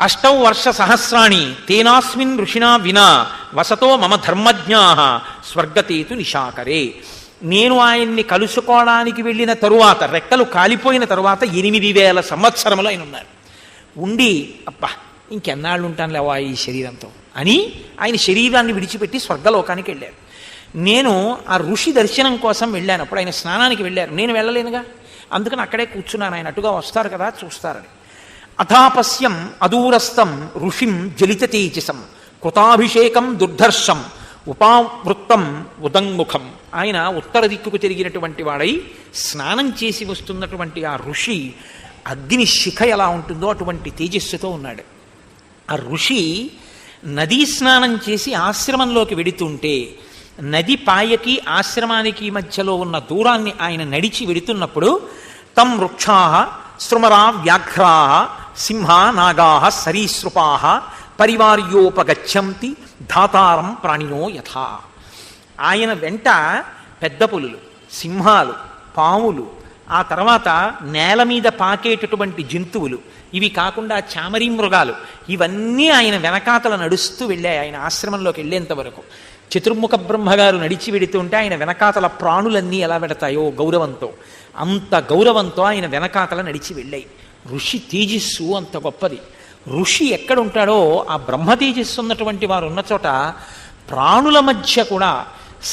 8 వర్ష సహస్రాణి తేనాస్మిన్ ఋషినా వినా వసతో మమ ధర్మజ్ఞా స్వర్గతేతు నిశాకరే. నేను ఆయన్ని కలుసుకోవడానికి వెళ్ళిన తరువాత, రెక్కలు కాలిపోయిన తరువాత 8,000 సంవత్సరములు ఆయన ఉన్నారు. ఉండి అబ్బా ఇంకెన్నాళ్ళు ఉంటాను లేవా ఈ శరీరంతో అని ఆయన శరీరాన్ని విడిచిపెట్టి స్వర్గలోకానికి వెళ్ళారు. నేను ఆ ఋషి దర్శనం కోసం వెళ్ళాను. అప్పుడు ఆయన స్నానానికి వెళ్ళారు, నేను వెళ్ళలేనుగా. అందుకని అక్కడే కూర్చున్నాను. ఆయన అటుగా వస్తారు కదా, చూస్తారని. అథాపశ్యం అదూరస్థం ఋషిం జలిత తేజసం కృతాభిషేకం దుర్ధర్షం ఉపావృత్తం ఉదంగుఖం. ఆయన ఉత్తర దిక్కుకు తిరిగినటువంటి వాడై స్నానం చేసి వస్తున్నటువంటి ఆ ఋషి అగ్ని శిఖ ఎలా ఉంటుందో అటువంటి తేజస్సుతో ఉన్నాడు. ఆ ఋషి నదీ స్నానం చేసి ఆశ్రమంలోకి వెడుతుంటే నది పాయకి ఆశ్రమానికి మధ్యలో ఉన్న దూరాన్ని ఆయన నడిచి వెడుతున్నప్పుడు తం వృక్షా శృమరా వ్యాఘ్రా సింహ నాగా సరీసృపా పరివార్యోపగచ్చంతి ధాతారం ప్రాణినో యథా. ఆయన వెంట పెద్ద పులులు, సింహాలు, పాములు, ఆ తర్వాత నేల మీద పాకేటటువంటి జంతువులు, ఇవి కాకుండా చామరీ మృగాలు, ఇవన్నీ ఆయన వెనకాతల నడుస్తూ వెళ్ళాయి. ఆయన ఆశ్రమంలోకి వెళ్ళేంత వరకు చతుర్ముఖ బ్రహ్మగారు నడిచి వెడుతుంటే ఆయన వెనకాతల ప్రాణులన్నీ ఎలా పెడతాయో గౌరవంతో, అంత గౌరవంతో ఆయన వెనకాతల నడిచి వెళ్ళాయి. ఋషి తేజస్సు అంత గొప్పది. ఋషి ఎక్కడుంటాడో ఆ బ్రహ్మ తేజస్సు ఉన్నటువంటి వారు ఉన్న చోట ప్రాణుల మధ్య కూడా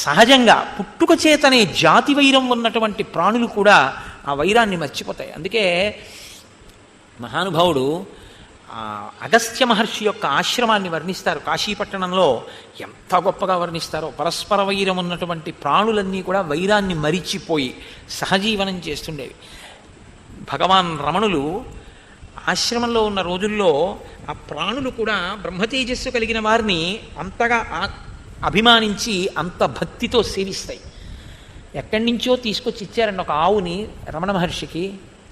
సహజంగా పుట్టుక చేతనే జాతి వైరం ఉన్నటువంటి ప్రాణులు కూడా ఆ వైరాన్ని మర్చిపోతాయి. అందుకే మహానుభావుడు అగస్త్య మహర్షి యొక్క ఆశ్రమాన్ని వర్ణిస్తారు. కాశీపట్టణంలో ఎంత గొప్పగా వర్ణిస్తారో. పరస్పర వైరం ఉన్నటువంటి ప్రాణులన్నీ కూడా వైరాన్ని మరిచిపోయి సహజీవనం చేస్తుండేవి. భగవాన్ రమణులు ఆశ్రమంలో ఉన్న రోజుల్లో ఆ ప్రాణులు కూడా బ్రహ్మతేజస్సు కలిగిన వారిని అంతగా అభిమానించి అంత భక్తితో సేవిస్తాయి. ఎక్కడి నుంచో తీసుకొచ్చి ఇచ్చారండి ఒక ఆవుని రమణ మహర్షికి.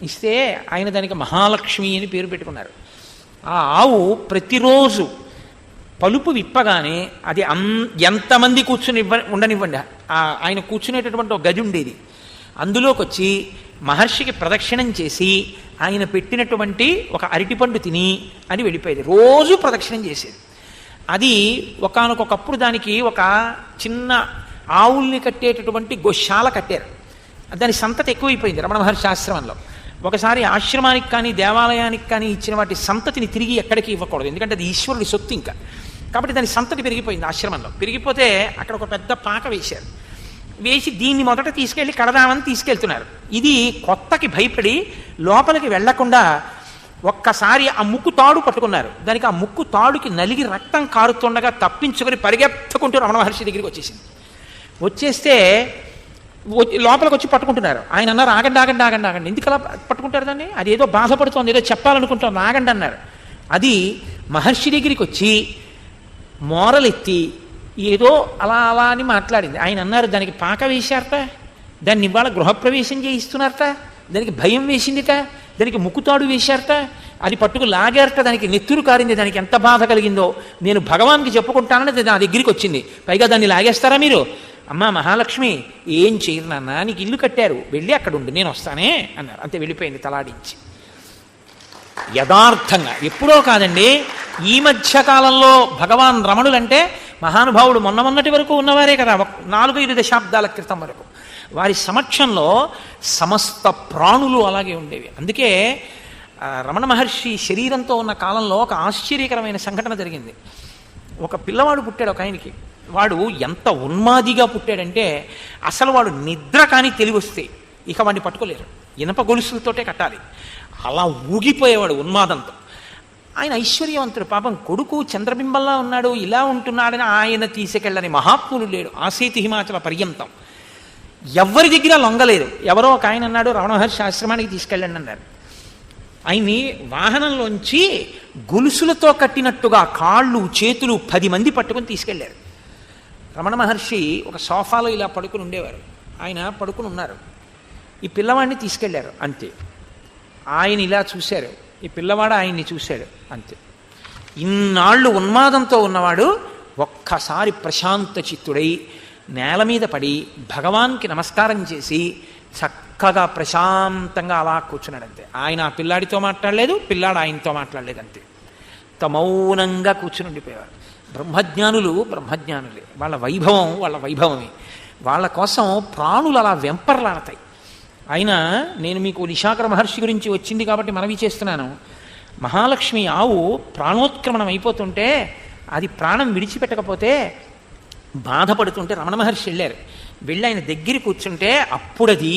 ఇస్తే ఆయన దానికి మహాలక్ష్మి అని పేరు పెట్టుకున్నారు. ఆ ఆవు ప్రతిరోజు పలుపు విప్పగానే అది ఎంతమంది కూర్చుని ఉండనివ్వండి, ఆయన కూర్చునేటటువంటి ఒక గది ఉండేది. అందులోకి వచ్చి మహర్షికి ప్రదక్షిణం చేసి ఆయన పెట్టినటువంటి ఒక అరటిపండు తిని అని వెళ్ళిపోయేది. రోజు ప్రదక్షిణం చేసేది. అది ఒకానొకప్పుడు దానికి ఒక చిన్న ఆవుల్ని కట్టేటటువంటి గోశాల కట్టారు. దాని సంతతి ఎక్కువైపోయింది రమణ మహర్షి ఆశ్రమంలో. ఒకసారి ఆశ్రమానికి కానీ దేవాలయానికి కానీ ఇచ్చిన వాటి సంతతిని తిరిగి ఎక్కడికి ఇవ్వకూడదు, ఎందుకంటే అది ఈశ్వరుడి సొత్తు ఇంకా. కాబట్టి దాని సంతతి పెరిగిపోయింది ఆశ్రమంలో. పెరిగిపోతే అక్కడ ఒక పెద్ద పాక వేశారు. వేసి దీన్ని మొదట తీసుకెళ్ళి కడదామని తీసుకెళ్తున్నారు. ఇది కొత్తకి భయపడి లోపలికి వెళ్లకుండా ఒక్కసారి ఆ ముక్కు తాడు పట్టుకున్నారు. దానికి ఆ ముక్కు తాడుకి నలిగి రక్తం కారుతుండగా తప్పించుకొని పరిగెత్తుకుంటూ రమణ మహర్షి దగ్గరికి వచ్చేసింది. వచ్చేస్తే లోపలికి వచ్చి పట్టుకుంటున్నారు. ఆయన అన్నారు, ఆగండి ఆగండి ఆగండి ఆగండి, ఎందుకు అలా పట్టుకుంటారు దాన్ని? అది ఏదో బాధపడుతోంది, ఏదో చెప్పాలనుకుంటుంది, ఆగండి అన్నారు. అది మహర్షి దగ్గరికి వచ్చి మోరలెత్తి ఏదో అలా అలా అని మాట్లాడింది. ఆయన అన్నారు, దానికి పాక వేశారట, దాన్ని ఇవాళ గృహప్రవేశం చేయిస్తున్నారట, దానికి భయం వేసిందిట, దానికి ముక్కుతాడు వేశారట, అది పట్టుకు లాగారట, దానికి నెత్తురు కారింది, దానికి ఎంత బాధ కలిగిందో నేను భగవాన్కి చెప్పుకుంటానని అది నా దగ్గరికి వచ్చింది. పైగా దాన్ని లాగేస్తారా మీరు? అమ్మా మహాలక్ష్మి, ఏం చేయరు నాన్న, నీకు ఇల్లు కట్టారు, వెళ్ళి అక్కడ ఉండి నేను వస్తానే అన్నారు. అంతే, వెళ్ళిపోయింది తలాడించి. యథార్థంగా ఎప్పుడో కాదండి, ఈ మధ్య కాలంలో భగవాన్ రమణులంటే మహానుభావుడు మొన్నటి వరకు ఉన్నవారే కదా, 4-5 దశాబ్దాల క్రితం వరకు. వారి సమక్షంలో సమస్త ప్రాణులు అలాగే ఉండేవి. అందుకే రమణ మహర్షి శరీరంతో ఉన్న కాలంలో ఒక ఆశ్చర్యకరమైన సంఘటన జరిగింది. ఒక పిల్లవాడు పుట్టాడు ఒక ఆయనకి. వాడు ఎంత ఉన్మాదిగా పుట్టాడంటే అసలు వాడు నిద్ర కానీ తెలివి వస్తే ఇక వాడిని పట్టుకోలేరు, ఇనప గొలుసులతోటే కట్టాలి. అలా ఊగిపోయేవాడు ఉన్మాదంతో. ఆయన ఐశ్వర్యవంతుడు, పాపం కొడుకు చంద్రబింబంలా ఉన్నాడు, ఇలా ఉంటున్నాడని ఆయన తీసుకెళ్ళని మహాత్ములు లేడు. ఆసేతి హిమాచల పర్యంతం ఎవరి దగ్గర లొంగలేదు. ఎవరో ఒక ఆయన అన్నాడు, రమణ మహర్షి ఆశ్రమానికి తీసుకెళ్ళండి అన్నారు. ఆయన్ని వాహనంలోంచి గొలుసులతో కట్టినట్టుగా కాళ్ళు చేతులు 10 మంది పట్టుకుని తీసుకెళ్లారు. రమణ మహర్షి ఒక సోఫాలో ఇలా పడుకుని ఉండేవారు. ఆయన పడుకుని ఉన్నారు, ఈ పిల్లవాడిని తీసుకెళ్లారు. అంతే, ఆయన ఇలా చూశారు, ఈ పిల్లవాడు ఆయన్ని చూశాడు. అంతే. ఇన్నాళ్ళు ఉన్మాదంతో ఉన్నవాడు ఒక్కసారి ప్రశాంత చిత్తుడై నేల మీద పడి భగవాన్కి నమస్కారం చేసి చక్కగా ప్రశాంతంగా అలా కూర్చున్నాడంతే. ఆయన ఆ పిల్లాడితో మాట్లాడలేదు, పిల్లాడు ఆయనతో మాట్లాడలేదు. అంతే, మౌనంగా కూర్చుని ఉండిపోయేవారు. బ్రహ్మజ్ఞానులే, వాళ్ళ వైభవమే. వాళ్ళ కోసం ప్రాణులు అలా వెంపర్లాడతాయి. ఆయన, నేను మీకు నిశాకర మహర్షి గురించి వచ్చింది కాబట్టి మనవి చేస్తున్నాను. మహాలక్ష్మి ఆవు ప్రాణోత్క్రమణం అయిపోతుంటే అది ప్రాణం విడిచిపెట్టకపోతే బాధపడుతుంటే రమణ మహర్షి వెళ్ళి ఆయన దగ్గర కూర్చుంటే అప్పుడది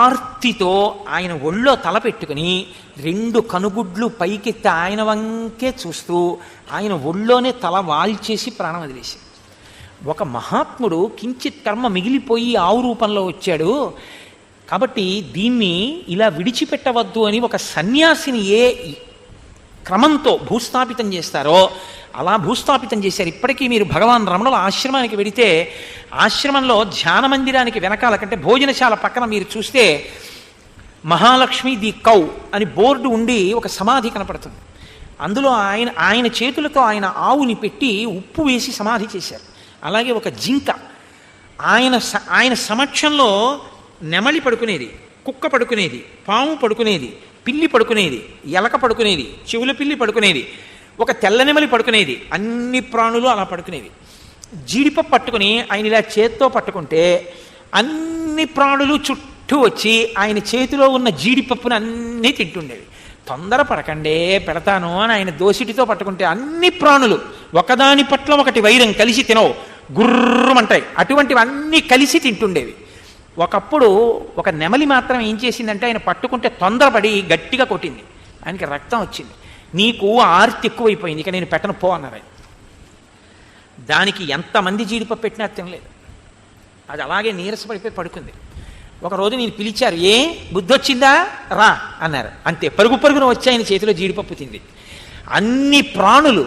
ఆర్తితో ఆయన ఒళ్ళో తల పెట్టుకుని 2 కనుగుడ్లు పైకెత్తి ఆయన వంకే చూస్తూ ఆయన ఒళ్ళోనే తల వాల్చేసి ప్రాణం వదిలేసి. ఒక మహాత్ముడు కించిత్ కర్మ మిగిలిపోయి ఆవు రూపంలో వచ్చాడు కాబట్టి దీన్ని ఇలా విడిచిపెట్టవద్దు అని ఒక సన్యాసిని ఏ క్రమంతో భూస్థాపితం చేస్తారో అలా భూస్థాపితం చేశారు. ఇప్పటికీ మీరు భగవాన్ రమణుల ఆశ్రమానికి వెడితే ఆశ్రమంలో ధ్యాన మందిరానికి వెనకాల కంటే భోజనశాల పక్కన మీరు చూస్తే మహాలక్ష్మి ది కౌ అని బోర్డు ఉండి ఒక సమాధి కనపడుతుంది. అందులో ఆయన చేతులతో ఆయన ఆవుని పెట్టి ఉప్పు వేసి సమాధి చేశారు. అలాగే ఒక జింక ఆయన సమక్షంలో నెమలి పడుకునేది, కుక్క పడుకునేది, పాము పడుకునేది, పిల్లి పడుకునేది, ఎలక పడుకునేది, చెవుల పిల్లి పడుకునేది, ఒక తెల్లనెమలి పడుకునేది, అన్ని ప్రాణులు అలా పడుకునేవి. జీడిపప్పు పట్టుకుని ఆయన ఇలా చేత్తో పట్టుకుంటే అన్ని ప్రాణులు చుట్టూ వచ్చి ఆయన చేతిలో ఉన్న జీడిపప్పుని అన్నీ తింటుండేవి. తొందరపడకండే పెడతాను అని ఆయన దోసిటితో పట్టుకుంటే అన్ని ప్రాణులు ఒకదాని పట్ల ఒకటి వైరం కలిసి తినవు, గుర్రమంటాయి, అటువంటివన్నీ కలిసి తింటుండేవి. ఒకప్పుడు ఒక నెమలి మాత్రం ఏం చేసిందంటే ఆయన పట్టుకుంటే తొందరపడి గట్టిగా కొట్టింది, ఆయనకి రక్తం వచ్చింది. నీకు ఆర్తి ఎక్కువైపోయింది, ఇక నేను పెట్టను పో అన్నారు ఆయన. దానికి ఎంతమంది జీడిపప్పు పెట్టినా తినలేదు, అది అలాగే నీరసపడిపోయి పడుకుంది. ఒకరోజు నేను పిలిచారు, ఏ బుద్ధి వచ్చిందా రా అన్నారు. అంతే, పరుగున వచ్చి ఆయన చేతిలో జీడిపప్పు తింది. అన్ని ప్రాణులు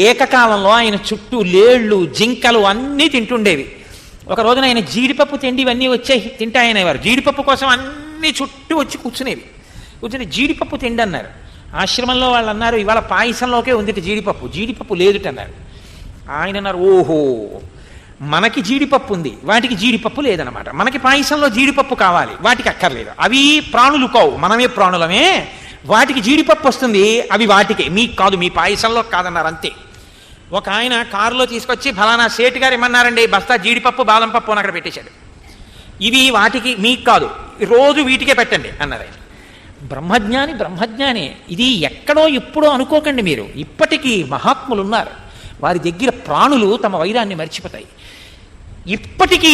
ఏకకాలంలో ఆయన చుట్టూ లేళ్ళు, జింకలు అన్నీ తింటుండేవి. ఒక రోజున ఆయన జీడిపప్పు తిండి ఇవన్నీ వచ్చాయి తింటాయనేవారు. జీడిపప్పు కోసం అన్ని చుట్టూ వచ్చి కూర్చుని జీడిపప్పు తిండి అన్నారు. ఆశ్రమంలో వాళ్ళు అన్నారు, ఇవాళ పాయసంలోకే ఉంది జీడిపప్పు లేదుట అన్నారు. ఆయన అన్నారు, ఓహో మనకి జీడిపప్పు ఉంది, వాటికి జీడిపప్పు లేదనమాట. మనకి పాయసంలో జీడిపప్పు కావాలి, వాటికి అక్కర్లేదు. అవి ప్రాణులు కావు, మనమే ప్రాణులమే, వాటికి జీడిపప్పు వస్తుంది, అవి వాటికే, మీకు కాదు, మీ పాయసంలో కాదన్నారు. అంతే. ఒక ఆయన కారులో తీసుకొచ్చి ఫలానా సేటు గారు ఇమ్మన్నారండి బస్తా జీడిపప్పు బాదం పప్పు అని అక్కడ పెట్టేశాడు. ఇవి వాటికి, మీకు కాదు, రోజు వీటికే పెట్టండి అన్నారు ఆయన. బ్రహ్మజ్ఞాని. ఇది ఎక్కడో ఎప్పుడో అనుకోకండి మీరు. ఇప్పటికీ మహాత్ములు ఉన్నారు, వారి దగ్గర ప్రాణులు తమ వైరాన్ని మర్చిపోతాయి. ఇప్పటికీ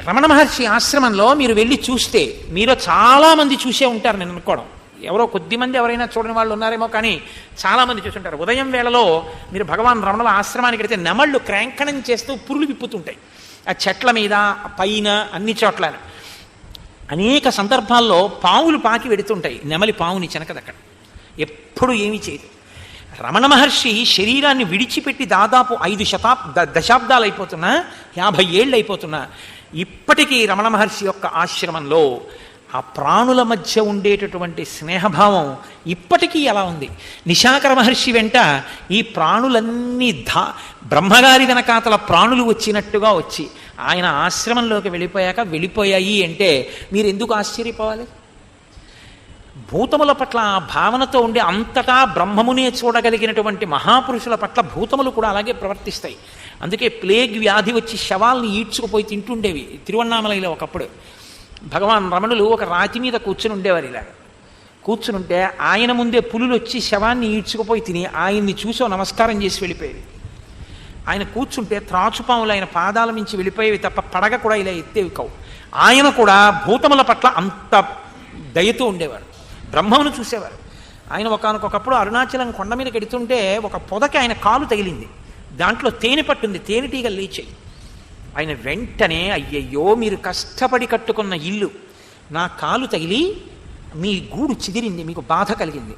రమణ మహర్షి ఆశ్రమంలో మీరు వెళ్ళి చూస్తే మీరు చాలామంది చూసే ఉంటారు, నేను అనుకోవడం. ఎవరో కొద్దిమంది ఎవరైనా చూడని వాళ్ళు ఉన్నారేమో, కానీ చాలామంది చూసుంటారు. ఉదయం వేళలో మీరు భగవాన్ రమణుల ఆశ్రమానికి వెళితే నెమళ్ళు క్రాంకణం చేస్తూ పురులు విప్పుతుంటాయి ఆ చెట్ల మీద, పైన, అన్ని చోట్ల. అనేక సందర్భాల్లో పావులు పాకి వెడుతుంటాయి, నెమలి పావుని చెనకదక్కడ, ఎప్పుడు ఏమీ చేయదు. రమణ మహర్షి శరీరాన్ని విడిచిపెట్టి దాదాపు 5 దశాబ్దాలు అయిపోతున్నా, 50 ఏళ్ళు అయిపోతున్నా, ఇప్పటికీ రమణ మహర్షి యొక్క ఆశ్రమంలో ఆ ప్రాణుల మధ్య ఉండేటటువంటి స్నేహభావం ఇప్పటికీ ఎలా ఉంది. నిశాకర మహర్షి వెంట ఈ ప్రాణులన్నీ బ్రహ్మగారి వెనకాతల ప్రాణులు వచ్చినట్టుగా వచ్చి ఆయన ఆశ్రమంలోకి వెళ్ళిపోయాయి అంటే మీరు ఎందుకు ఆశ్చర్యపోవాలి? భూతముల పట్ల ఆ భావనతో ఉండి అంతటా బ్రహ్మమునే చూడగలిగినటువంటి మహాపురుషుల పట్ల భూతములు కూడా అలాగే ప్రవర్తిస్తాయి. అందుకే ప్లేగ్ వ్యాధి వచ్చి శవాల్ని ఈడ్చుకుపోయి తింటుండేవి తిరువన్నామలలో. ఒకప్పుడు భగవాన్ రమణులు ఒక రాతి మీద కూర్చుని ఉండేవారు. ఇలాగ కూర్చునుంటే ఆయన ముందే పులులు వచ్చి శవాన్ని ఈడ్చుకుపోయి తిని ఆయన్ని చూసో నమస్కారం చేసి వెళ్ళిపోయేవి. ఆయన కూర్చుంటే త్రాచుపాములు ఆయన పాదాల నుంచి వెళ్ళిపోయేవి తప్ప పడగ కూడా ఇలా ఎత్తేవి కావు. ఆయన కూడా భూతముల పట్ల అంత దయతో ఉండేవారు, బ్రహ్మమును చూసేవారు. ఆయన ఒకానొకప్పుడు అరుణాచలం కొండ మీద కడుతుంటే ఒక పొదకి ఆయన కాలు తగిలింది, దాంట్లో తేనె పట్టుంది, తేనెటీగలు లేచాయి. ఆయన వెంటనే అయ్యయ్యో మీరు కష్టపడి కట్టుకున్న ఇల్లు నా కాలు తగిలి మీ గూడు చిదిరింది, మీకు బాధ కలిగింది.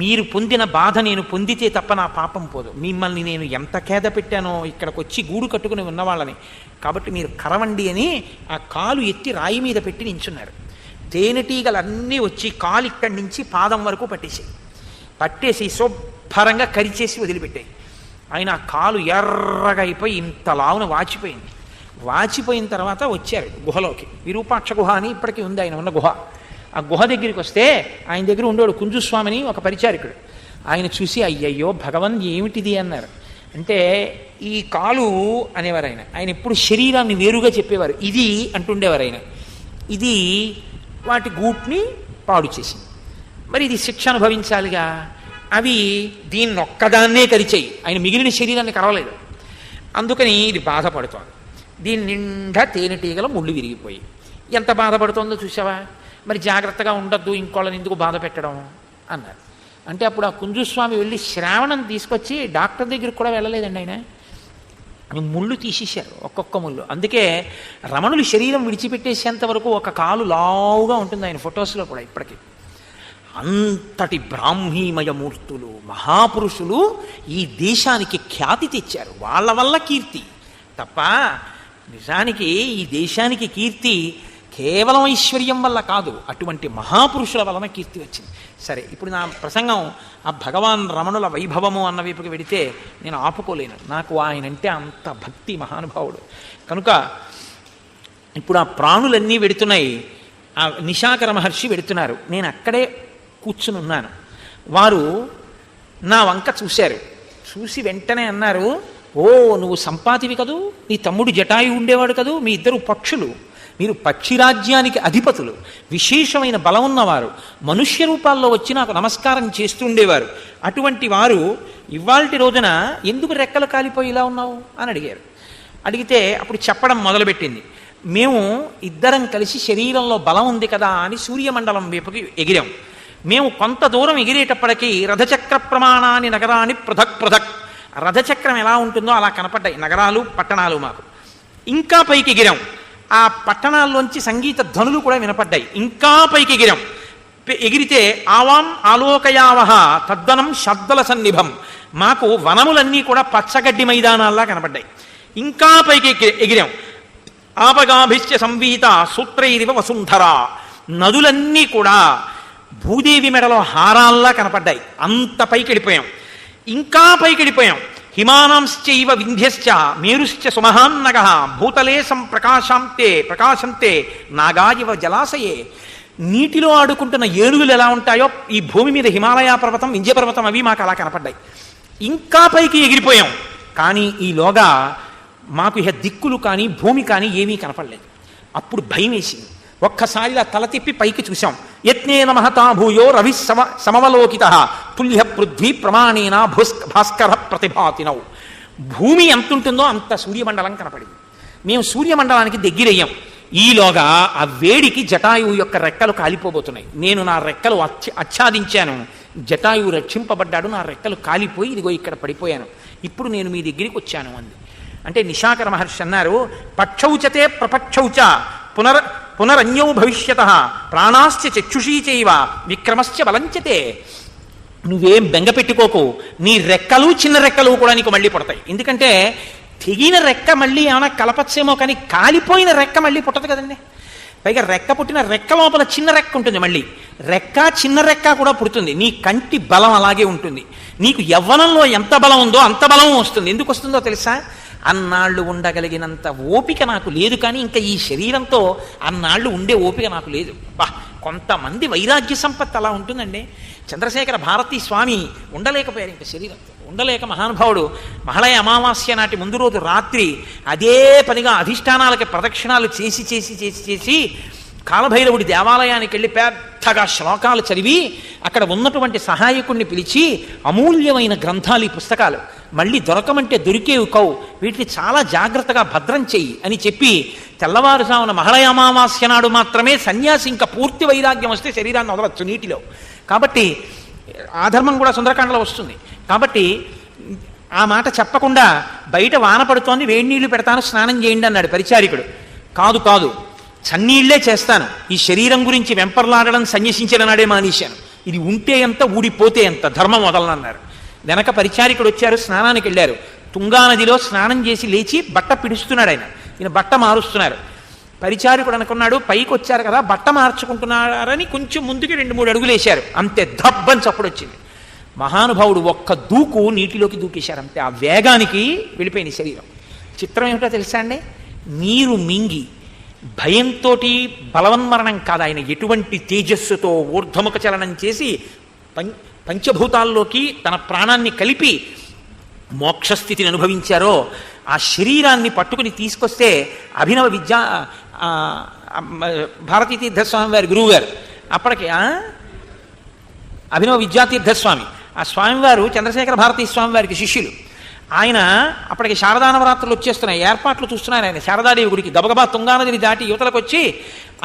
మీరు పొందిన బాధ నేను పొందితే తప్ప నా పాపం పోదు. మిమ్మల్ని నేను ఎంత ఖేద పెట్టానో ఇక్కడికి వచ్చి గూడు కట్టుకుని ఉన్నవాళ్ళని, కాబట్టి మీరు కరవండి అని ఆ కాలు ఎత్తి రాయి మీద పెట్టి నించున్నారు. తేనెటీగలన్నీ వచ్చి కాలు ఇక్కడి నుంచి పాదం వరకు పట్టేసి శుభ్రంగా కరిచేసి వదిలిపెట్టాయి. ఆయన ఆ కాలు ఎర్రగా అయిపోయి ఇంత లావున వాచిపోయింది. వాచిపోయిన తర్వాత వచ్చారు గుహలోకి. విరూపాక్ష గుహ అని ఇప్పటికీ ఉంది ఆయన ఉన్న గుహ. ఆ గుహ దగ్గరికి వస్తే ఆయన దగ్గర ఉండేవాడు కుంజుస్వామిని ఒక పరిచారికుడు. ఆయన చూసి అయ్యయ్యో భగవన్ ఏమిటిది అన్నారు. అంటే ఈ కాలు అనేవారు ఆయన. ఆయన ఎప్పుడు శరీరాన్ని వేరుగా చెప్పేవారు. ఇది అంటుండేవారు ఆయన. ఇది వాటి గూట్ని పాడు చేసింది, మరి ఇది శిక్ష అనుభవించాలిగా. అవి దీన్ని ఒక్కదాన్నే కరిచేయి, ఆయన మిగిలిన శరీరాన్ని కరవలేదు. అందుకని ఇది బాధపడుతోంది. దీని నిండా తేనెటీగల ముళ్ళు విరిగిపోయి ఎంత బాధపడుతోందో చూసావా. మరి జాగ్రత్తగా ఉండద్దు, ఇంకోళ్ళని ఎందుకు బాధ పెట్టడం అన్నారు. అంటే అప్పుడు ఆ కుంజుస్వామి వెళ్ళి శ్రావణం తీసుకొచ్చి డాక్టర్ దగ్గరికి కూడా వెళ్ళలేదండి ఆయన. ముళ్ళు తీసేశారు, ఒక్కొక్క ముళ్ళు. అందుకే రమణులు శరీరం విడిచిపెట్టేసేంత వరకు ఒక కాలు లావుగా ఉంటుంది ఆయన ఫొటోస్లో కూడా ఇప్పటికీ. అంతటి బ్రాహ్మీమయ మూర్తులు మహాపురుషులు ఈ దేశానికి ఖ్యాతి తెచ్చారు. వాళ్ళ వల్ల కీర్తి తప్ప నిజానికి ఈ దేశానికి కీర్తి కేవలం ఐశ్వర్యం వల్ల కాదు, అటువంటి మహాపురుషుల వలన కీర్తి వచ్చింది. సరే, ఇప్పుడు నా ప్రసంగం ఆ భగవాన్ రమణుల వైభవము అన్న వైపుకి వెడితే నేను ఆపుకోలేను. నాకు ఆయనంటే అంత భక్తి, మహానుభావుడు కనుక. ఇప్పుడు ఆ ప్రాణులన్నీ వెడుతున్నాయి, ఆ నిశాకర మహర్షి వెడుతున్నారు. నేను అక్కడే కూర్చుని ఉన్నాను. వారు నా వంక చూశారు. చూసి వెంటనే అన్నారు, ఓ నువ్వు సంపాతివి కదూ, నీ తమ్ముడు జటాయు ఉండేవాడు కదూ, మీ ఇద్దరు పక్షులు, మీరు పక్షిరాజ్యానికి అధిపతులు, విశేషమైన బలం ఉన్నవారు, మనుష్య రూపాల్లో వచ్చి నాకు నమస్కారం చేస్తుండేవారు. అటువంటి వారు ఇవాల్టి రోజున ఎందుకు రెక్కలు కాలిపోయి ఇలా ఉన్నావు అని అడిగారు. అడిగితే అప్పుడు చెప్పడం మొదలుపెట్టింది. మేము ఇద్దరం కలిసి శరీరంలో బలం ఉంది కదా అని సూర్యమండలం వైపుకి ఎగిరాం. మేము కొంత దూరం ఎగిరేటప్పటికీ రథచక్ర ప్రమాణాన్ని నగరాన్ని పృథక్ రథచక్రం ఎలా ఉంటుందో అలా కనపడ్డాయి నగరాలు, పట్టణాలు మాకు. ఇంకా పైకి ఎగిరాం, ఆ పట్టణాల్లోంచి సంగీత ధ్వనులు కూడా వినపడ్డాయి. ఇంకా పైకి ఎగిరాం. ఎగిరితే ఆవాం ఆలోకయావహ తద్దనం శబ్దల సన్నిభం, మాకు వనములన్నీ కూడా పచ్చగడ్డి మైదానాల్లా కనపడ్డాయి. ఇంకా పైకి ఎగిరాం. ఆపగాభిశ్చ సంవీత సూత్రైరివ వసుంధర, నదులన్నీ కూడా భూదేవి మెడలో హారాల్లా కనపడ్డాయి. అంత పైకి వెళ్ళిపోయాం. ఇంకా పైకి వెళ్ళిపోయాం. హిమానాంశ్చైవ వింధ్యశ్చ మేరుశ్చ సుమహాన్నగ భూతలే ప్రకాశంతే నాగాయివ జలాశయే. నీటిలో ఆడుకుంటున్న ఏనుగులు ఎలా ఉంటాయో ఈ భూమి మీద హిమాలయ పర్వతం, వింధ్య పర్వతం అవి మాకు అలా కనపడ్డాయి. ఇంకా పైకి ఎగిరిపోయాం. కానీ ఈలోగా మాకు ఇహ దిక్కులు కానీ భూమి కానీ ఏమీ కనపడలేదు. అప్పుడు భయం వేసింది. ఒక్కసారిలా తల తిప్పి పైకి చూశాం. యత్నేన మహతా భూయో రవి సమవలోకిత తుల్య పృథ్వీ ప్రమాణేన భాస్కర ప్రతిభాతినౌ. భూమి ఎంత ఉంటుందో అంత సూర్యమండలం కనపడింది. మేము సూర్యమండలానికి దగ్గరయ్యాం. ఈలోగా ఆ వేడికి జటాయువు యొక్క రెక్కలు కాలిపోబోతున్నాయి. నేను నా రెక్కలు ఆచ్ఛాదించాను. జటాయువు రక్షింపబడ్డాడు. నా రెక్కలు కాలిపోయి ఇదిగో ఇక్కడ పడిపోయాను. ఇప్పుడు నేను మీ దగ్గరికి వచ్చాను అంది. అంటే నిశాకర మహర్షి అన్నారు, పక్షౌచతే ప్రపక్షౌచ పునరన్యౌ భవిష్యత ప్రాణాశ్చ చక్షుషీ చైవ విక్రమశ్చ బలంచతే. నువ్వేం బెంగ పెట్టుకోకు, నీ రెక్కలు చిన్న రెక్కలు కూడా నీకు మళ్ళీ పుడతాయి. ఎందుకంటే తెగిన రెక్క మళ్ళీ ఏమైనా కలపచ్చేమో కానీ కాలిపోయిన రెక్క మళ్ళీ పుట్టదు కదండి. పైగా రెక్క పుట్టిన రెక్క లోపల చిన్న రెక్క ఉంటుంది, మళ్ళీ రెక్క చిన్న రెక్క కూడా పుడుతుంది. నీ కంటి బలం అలాగే ఉంటుంది. నీకు యవ్వనంలో ఎంత బలం ఉందో అంత బలం వస్తుంది. ఎందుకు వస్తుందో తెలుసా? అన్నాళ్ళు ఉండగలిగినంత ఓపిక నాకు లేదు, కానీ ఇంకా ఈ శరీరంతో అన్నాళ్ళు ఉండే ఓపిక నాకు లేదు. బా, కొంతమంది వైరాగ్య సంపత్తి అలా ఉంటుందండి. చంద్రశేఖర భారతీ స్వామి ఉండలేకపోయారు ఇంకా శరీరంతో. ఉండలేక మహానుభావుడు మహాళయ అమావాస్య నాటి ముందు రోజు రాత్రి అదే పనిగా అధిష్టానాలకి ప్రదక్షిణాలు చేసి చేసి చేసి చేసి కాలభైరవుడి దేవాలయానికి వెళ్ళి పెద్దగా శ్లోకాలు చదివి అక్కడ ఉన్నటువంటి సహాయకుడిని పిలిచి, అమూల్యమైన గ్రంథాలు ఈ పుస్తకాలు, మళ్ళీ దొరకమంటే దొరికేవి కవు, వీటిని చాలా జాగ్రత్తగా భద్రం చెయ్యి అని చెప్పి తెల్లవారుజామున మహాళయ అమావాస్య నాడు మాత్రమే సన్యాసి ఇంకా పూర్తి వైరాగ్యం వస్తే శరీరాన్ని వదలచ్చు నీటిలో. కాబట్టి ఆ ధర్మం కూడా సుందరకాండలో వస్తుంది. కాబట్టి ఆ మాట చెప్పకుండా బయట వాన పడుతోంది, వేడి నీళ్లు పెడతాను స్నానం చేయండి అన్నాడు పరిచారికుడు. కాదు కాదు, చన్నీళ్లే చేస్తాను, ఈ శరీరం గురించి వెంపర్లాడడం సన్యసించిన నాడే మానేశాను, ఇది ఉంటే ఎంత ఊడిపోతే ఎంత, ధర్మం వదలనన్నారు. వెనక పరిచారికుడు వచ్చారు, స్నానానికి వెళ్ళారు. తుంగానదిలో స్నానం చేసి లేచి బట్ట పిడుస్తున్నాడు ఆయన. ఈయన బట్ట మారుస్తున్నారు. పరిచారికుడు అనుకున్నాడు పైకి వచ్చారు కదా బట్ట మార్చుకుంటున్నారని కొంచెం ముందుకి 2-3 అడుగులు వేశారు. అంతే, దబ్బని చప్పుడు వచ్చింది. మహానుభావుడు ఒక్క దూకు నీటిలోకి దూకేశారు. అంతే, ఆ వేగానికి వెళ్ళిపోయింది శరీరం. చిత్రం ఏమిటో తెలుసా అండి? నీరు మింగి భయంతో బలవన్మరణం కాదు, ఆయన ఎటువంటి తేజస్సుతో ఊర్ధ్వముఖ చలనం చేసి పంచభూతాల్లోకి తన ప్రాణాన్ని కలిపి మోక్షస్థితిని అనుభవించారో ఆ శరీరాన్ని పట్టుకుని తీసుకొస్తే అభినవ భారతీ తీర్థస్వామి వారి గురువు గారు అప్పటికి అభినవ విద్యాతీర్థస్వామి, ఆ స్వామివారు చంద్రశేఖర భారతీ స్వామి వారికి శిష్యులు. ఆయన అప్పటికి శారదానవరాత్రులు వచ్చేస్తున్నాయి, ఏర్పాట్లు చూస్తున్నారు. ఆయన శారదాదేవి గుడికి గబగబా తుంగానదిని దాటి యువతలకు వచ్చి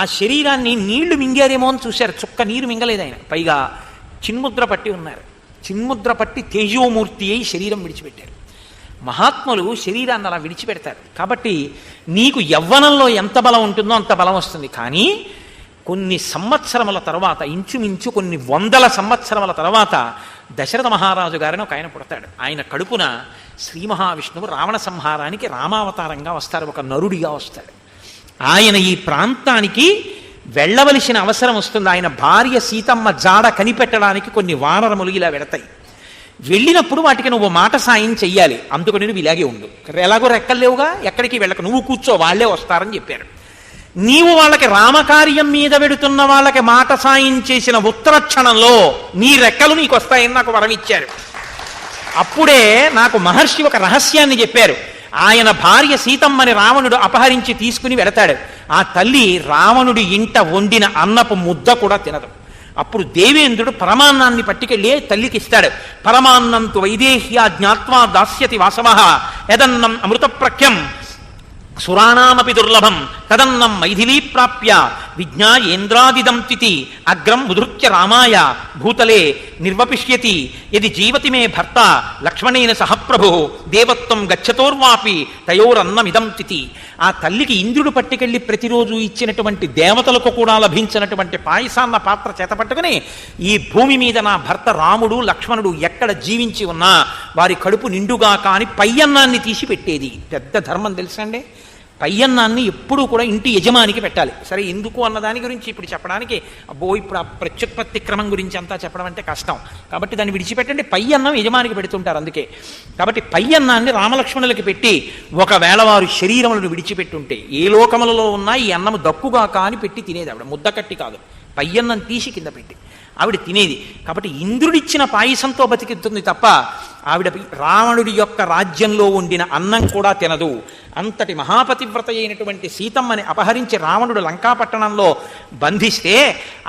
ఆ శరీరాన్ని నీళ్లు మింగారేమో అని చూశారు. చుక్క నీరు మింగలేదు ఆయన. పైగా చిన్ముద్ర పట్టి ఉన్నారు. చిన్ముద్ర పట్టి తేజోమూర్తి అయి శరీరం విడిచిపెట్టారు. మహాత్ములు శరీరాన్ని అలా విడిచిపెడతారు. కాబట్టి నీకు యవ్వనంలో ఎంత బలం ఉంటుందో అంత బలం వస్తుంది. కానీ కొన్ని సంవత్సరముల తర్వాత, ఇంచుమించు కొన్ని 100 సంవత్సరముల తర్వాత దశరథ మహారాజు గారిని ఒక ఆయన పుడతాడు. ఆయన కడుపున శ్రీ మహావిష్ణువు రావణ సంహారానికి రామావతారంగా వస్తారు, ఒక నరుడిగా వస్తాడు. ఆయన ఈ ప్రాంతానికి వెళ్ళవలసిన అవసరం వస్తుంది. ఆయన భార్య సీతమ్మ జాడ కనిపెట్టడానికి కొన్ని వానరములు ఇలా వెడతాయి. వెళ్ళినప్పుడు వాటికి నువ్వు మాట సాయం చెయ్యాలి. అందుకని నువ్వు ఇలాగే ఉండు, ఎలాగో రెక్కలు లేవుగా, ఎక్కడికి వెళ్ళక, నువ్వు కూర్చో, వాళ్లే వస్తారని చెప్పారు. నీవు వాళ్ళకి రామకార్యం మీద వెడుతున్న వాళ్ళకి మాట సాయం చేసిన ఉత్తర క్షణంలో నీ రెక్కలు నీకు వస్తాయని నాకు వరం ఇచ్చారు. అప్పుడే నాకు మహర్షి ఒక రహస్యాన్ని చెప్పారు. ఆయన భార్య సీతమ్మని రావణుడు అపహరించి తీసుకుని వెడతాడు. ఆ తల్లి రావణుడి ఇంట వండిన అన్నపు ముద్ద కూడా తినదు. అప్పుడు దేవేంద్రుడు పరమాన్నాన్ని పట్టుకెళ్ళి తల్లికి ఇస్తాడు. పరమాన్నంతు వైదేహ్యా జ్ఞాత్వా దాస్యతి వాసవః యదన్నం అమృతప్రఖ్యం సురాణామపి దుర్లభం తదన్నం మైథిలీ ప్రాప్య విజ్ఞాయేంద్రాదిదం తితి అగ్రం ఉధృత్య రామాయ భూతలే నిర్వపిష్యతి యది జీవతి మే భర్త లక్ష్మణేన సహప్రభు దేవత్వం గచ్చతోర్వాపి తయోరన్నమిదం తితి. ఆ తల్లికి ఇంద్రుడు పట్టుకెళ్ళి ప్రతిరోజు ఇచ్చినటువంటి దేవతలకు కూడా లభించినటువంటి పాయసాన్న పాత్ర చేతపట్టుకుని, ఈ భూమి మీద నా భర్త రాముడు లక్ష్మణుడు ఎక్కడ జీవించి ఉన్నా వారి కడుపు నిండుగా కాని పయ్యన్నాన్ని తీసి పెట్టేది. పెద్ద ధర్మం తెలుసండి. పయ్యన్నాన్ని ఎప్పుడూ కూడా ఇంటి యజమానికి పెట్టాలి. సరే, ఎందుకు అన్న దాని గురించి ఇప్పుడు చెప్పడానికి, అబ్బో ఇప్పుడు ఆ ప్రత్యుత్పత్తి క్రమం గురించి అంతా చెప్పడం అంటే కష్టం. కాబట్టి దాన్ని విడిచిపెట్టండి, పయ్యన్నం యజమానికి పెడుతుంటారు. అందుకే కాబట్టి పయ్యన్నాన్ని రామలక్ష్మణులకి పెట్టి, ఒకవేళ వారు శరీరములను విడిచిపెట్టుంటే ఏ లోకములలో ఉన్నా ఈ అన్నము దక్కుగా కాని పెట్టి తినేది ఆవిడ. ముద్ద కట్టి కాదు, పయ్యన్నం తీసి కింద పెట్టి ఆవిడ తినేది. కాబట్టి ఇంద్రుడిచ్చిన పాయసంతో బతికిస్తుంది తప్ప ఆవిడ రావణుడి యొక్క రాజ్యంలో ఉండిన అన్నం కూడా తినదు. అంతటి మహాపతివ్రత అయినటువంటి సీతమ్మని అపహరించి రావణుడు లంకాపట్టణంలో బంధిస్తే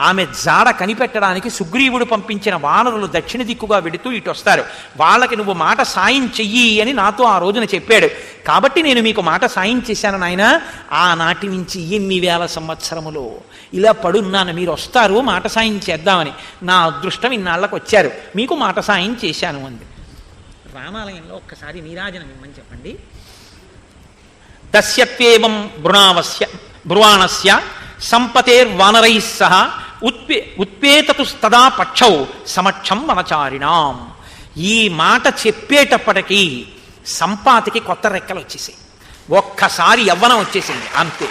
ఆమె జాడ కనిపెట్టడానికి సుగ్రీవుడు పంపించిన వానరులు దక్షిణ దిక్కుగా వెడుతూ ఇటు వస్తారు. వాళ్ళకి నువ్వు మాట సాయం చెయ్యి అని నాతో ఆ రోజున చెప్పాడు. కాబట్టి నేను మీకు మాట సాయం చేశాను నాయన. ఆనాటి నుంచి ఎన్ని వేల సంవత్సరములో ఇలా పడున్నాను, మీరు వస్తారు మాట సాయం చేద్దామని. నా అదృష్టం ఇన్నాళ్ళకు వచ్చారు, మీకు మాట సాయం చేశాను అంది. రామాలయంలో ఒక్కసారి నీరాజనం ఇమ్మని చెప్పండి. దస్యత్వేవం బ్రువాణస్య సంపతేర్వానరైః సహ ఉత్పేతతుస్తదా పక్షౌ సమక్షం వనచారిణాం. ఈ మాట చెప్పేటప్పటికీ సంపాతికి కొత్త రెక్కలు వచ్చేసాయి. ఒక్కసారి యవ్వనం వచ్చేసింది. అంతే,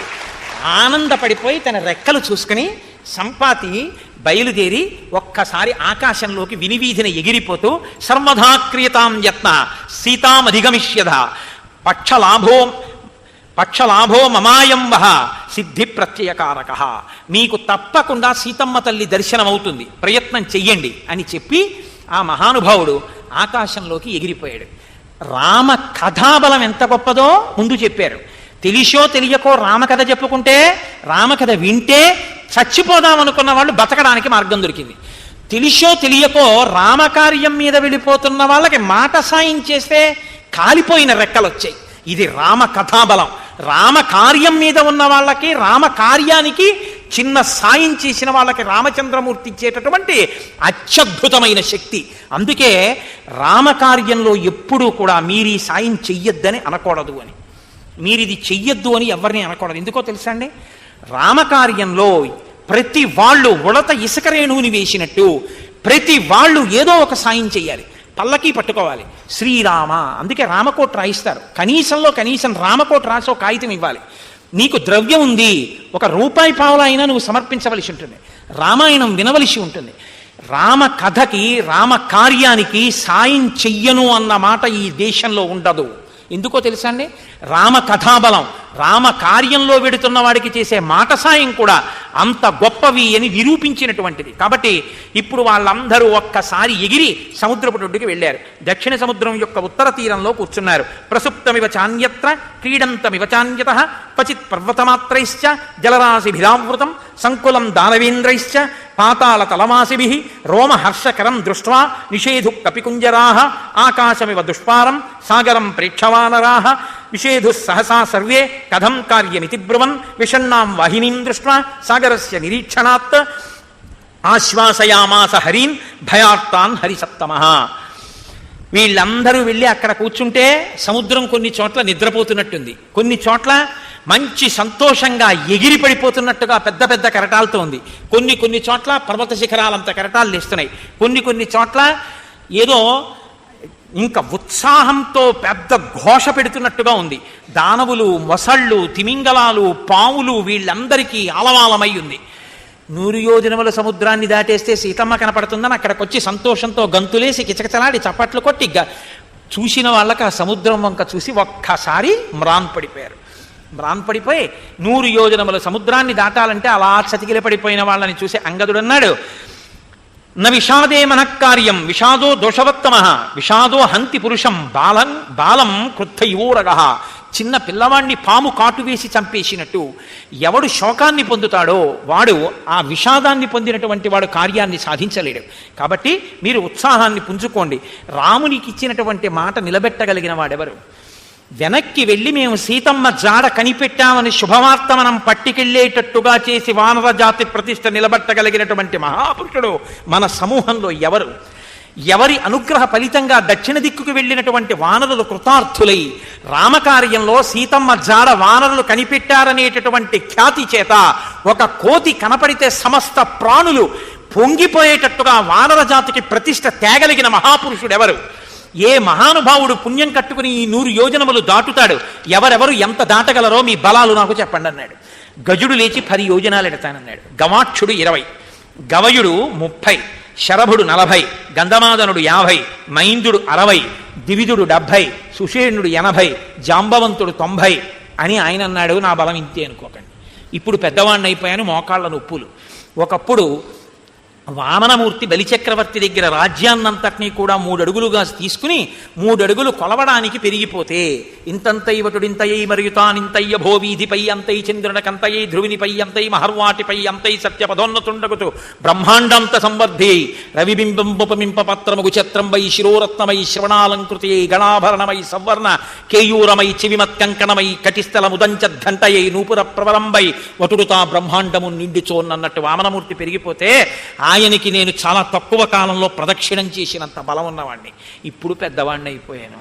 ఆనందపడిపోయి తన రెక్కలు చూసుకుని సంపాతి బయలుదేరి ఒక్కసారి ఆకాశంలోకి వినివీధిన ఎగిరిపోతూ సర్వధా క్రియతాం యత్న సీతామధిగమిష్యధ పక్షలాభో మమాయం వహ సిద్ధి ప్రత్యయకారక, మీకు తప్పకుండా సీతమ్మ తల్లి దర్శనమవుతుంది, ప్రయత్నం చెయ్యండి అని చెప్పి ఆ మహానుభావుడు ఆకాశంలోకి ఎగిరిపోయాడు. రామ కథాబలం ఎంత గొప్పదో ముందు చెప్పారు. తెలిసో తెలియకో రామకథ చెప్పుకుంటే, రామకథ వింటే చచ్చిపోదామనుకున్న వాళ్ళు బతకడానికి మార్గం దొరికింది. తెలిసో తెలియకో రామకార్యం మీద వెళ్ళిపోతున్న వాళ్ళకి మాట సాయం చేస్తే కాలిపోయిన రెక్కలు వచ్చాయి. ఇది రామ కథాబలం. రామ కార్యం మీద ఉన్న వాళ్ళకి, రామ కార్యానికి చిన్న సాయం చేసిన వాళ్ళకి రామచంద్రమూర్తి ఇచ్చేటటువంటి అత్యద్భుతమైన శక్తి. అందుకే రామకార్యంలో ఎప్పుడూ కూడా మీరు ఈ సాయం చెయ్యొద్దని అనకూడదు అని, మీరు ఇది చెయ్యొద్దు అని ఎవరిని అనకూడదు. ఎందుకో తెలుసా అండి, రామకార్యంలో ప్రతి వాళ్ళు ఉడత ఇసుక రేణువుని వేసినట్టు ప్రతి వాళ్ళు ఏదో ఒక సాయం చెయ్యాలి. పల్లకి పట్టుకోవాలి శ్రీరామ, అందుకే రామకోట రాయిస్తారు. కనీసంలో కనీసం రామకోట రాసో కాగితం ఇవ్వాలి. నీకు ద్రవ్యం ఉంది, ఒక రూపాయి పావులా అయినా నువ్వు సమర్పించవలసి ఉంటుంది. రామాయణం వినవలసి ఉంటుంది. రామ కథకి, రామ కార్యానికి సాయం చెయ్యను అన్న మాట ఈ దేశంలో ఉండదు. ఎందుకో తెలుసా అండి, రామ కథాబలం, రామ కార్యంలో వెడుతున్న వాడికి చేసే మాట సాయం కూడా అంత గొప్పవి అని నిరూపించినటువంటిది. కాబట్టి ఇప్పుడు వాళ్ళందరూ ఒక్కసారి ఎగిరి సముద్రపు ఒడ్డుకి వెళ్ళారు. దక్షిణ సముద్రం యొక్క ఉత్తర తీరంలో కూర్చున్నారు. ప్రసుప్తమివ చాన్యత్ర క్రీడంతమివ చాన్యతః క్వచిత్ పర్వతమాత్రైశ్చ జలరాశిభిరావృతం సంకులం దానవేంద్రైశ్చ పాతాళ తలమాసిభిః రోమహర్షకరం దృష్ట్వా నిషేధు కపికుంజరాః ఆకాశమివ దుష్పారం సాగరం ప్రేక్షవానరాః విషేధు సహసా సర్వే కథం కార్యమితి బ్రువన్ విషణ్ణాం వాహినీం దృష్ట్వా సాగరస్య నిరీక్షణాత్ ఆశ్వాసయామాస హరీన్ భయార్తాన్ హరిసత్తమః. వీళ్ళందరూ వెళ్ళి అక్కడ కూర్చుంటే సముద్రం కొన్ని చోట్ల నిద్రపోతున్నట్టుంది, కొన్ని చోట్ల మంచి సంతోషంగా ఎగిరి పడిపోతున్నట్టుగా పెద్ద పెద్ద కెరటాలతో ఉంది. కొన్ని చోట్ల పర్వత శిఖరాలంత కెరటాలు లేస్తున్నాయి. కొన్ని చోట్ల ఏదో ఇంకా ఉత్సాహంతో పెద్ద ఘోష పెడుతున్నట్టుగా ఉంది. దానవులు, మొసళ్ళు, తిమింగలాలు, పాములు వీళ్ళందరికీ ఆలవాలమై ఉంది. 100 యోజనముల సముద్రాన్ని దాటేస్తే సీతమ్మ కనపడుతుందని అక్కడికి వచ్చి సంతోషంతో గంతులేసి కిచకిచలాడి చప్పట్లు కొట్టి చూసిన వాళ్ళకి ఆ సముద్రం వంక చూసి ఒక్కసారి మ్రాన్పడిపోయారు. మ్రాన్పడిపోయి 100 యోజనముల సముద్రాన్ని దాటాలంటే అలా చతికిల పడిపోయిన వాళ్ళని చూసి అంగదుడు అన్నాడు, న విషాదే మనఃకార్యం విషాదో దోషవత్తమ విషాదో హంతి పురుషం బాలం క్రుద్ధ యువోరగ. చిన్న పిల్లవాడిని పాము కాటు వేసి చంపేసినట్టు ఎవడు శోకాన్ని పొందుతాడో వాడు ఆ విషాదాన్ని పొందినటువంటి వాడు కార్యాన్ని సాధించలేడు. కాబట్టి మీరు ఉత్సాహాన్ని పుంజుకోండి. రామునికి ఇచ్చినటువంటి మాట నిలబెట్టగలిగిన వాడెవరు? వెనక్కి వెళ్ళి మేము సీతమ్మ జాడ కనిపెట్టామని శుభవార్త మనం పట్టికెళ్ళేటట్టుగా చేసి వానర జాతి ప్రతిష్ట నిలబెట్టగలిగినటువంటి మహాపురుషుడు మన సమూహంలో ఎవరు? ఎవరి అనుగ్రహ ఫలితంగా దక్షిణ దిక్కుకు వెళ్ళినటువంటి వానరులు కృతార్థులై రామకార్యంలో సీతమ్మ జాడ వానరులు కనిపెట్టారనేటటువంటి ఖ్యాతి చేత ఒక కోతి కనపడితే సమస్త ప్రాణులు పొంగిపోయేటట్టుగా వానర జాతికి ప్రతిష్ట తేగలిగిన మహాపురుషుడు ఎవరు? ఏ మహానుభావుడు పుణ్యం కట్టుకుని ఈ 100 యోజనములు దాటుతాడు? ఎవరెవరు ఎంత దాటగలరో మీ బలాలు నాకు చెప్పండి అన్నాడు. గజుడు లేచి 10 యోజనాలు ఎడతానన్నాడు. గవాక్షుడు 20, గవయుడు 30, శరభుడు 40, గంధమాదనుడు 50, మైందుడు 60, దివిదుడు 70, సుషేణుడు 80, జాంబవంతుడు 90 అని ఆయన అన్నాడు. నా బలం ఇంతే అనుకోకండి. ఇప్పుడు పెద్దవాడిని అయిపోయాను, మోకాళ్ళ నొప్పులు. ఒకప్పుడు వామనమూర్తి బలిచక్రవర్తి దగ్గర రాజ్యాన్నంతటినీ కూడా 3 అడుగులుగా తీసుకుని 3 అడుగులు కొలవడానికి పెరిగిపోతే ఇంతంతైవటుడింతయై మరియుతానింతయ్య భోవీధిపై అంతై చంద్రునకంతయై ధ్రువినిపై అంతై మహర్వాటిపై అంతై సత్యపదోన్నతుండగుతూ బ్రహ్మాండంత సంవర్ధి రవిబింబంబుపమింప పత్రముగు ఛత్రంబై శిరోరత్నమై శ్రవణాలంకృతి గణాభరణమై సవర్ణ కేయూరమై చివిమత్కంకణమై కటిస్థలముదంచద్ఘంటయై నూపుర ప్రవరంబై వటుడుతా బ్రహ్మాండము నిండిచోన్నట్టు వామనమూర్తి పెరిగిపోతే ఆయనకి నేను చాలా తక్కువ కాలంలో ప్రదక్షిణం చేసినంత బలం ఉన్నవాడిని. ఇప్పుడు పెద్దవాడిని అయిపోయాను,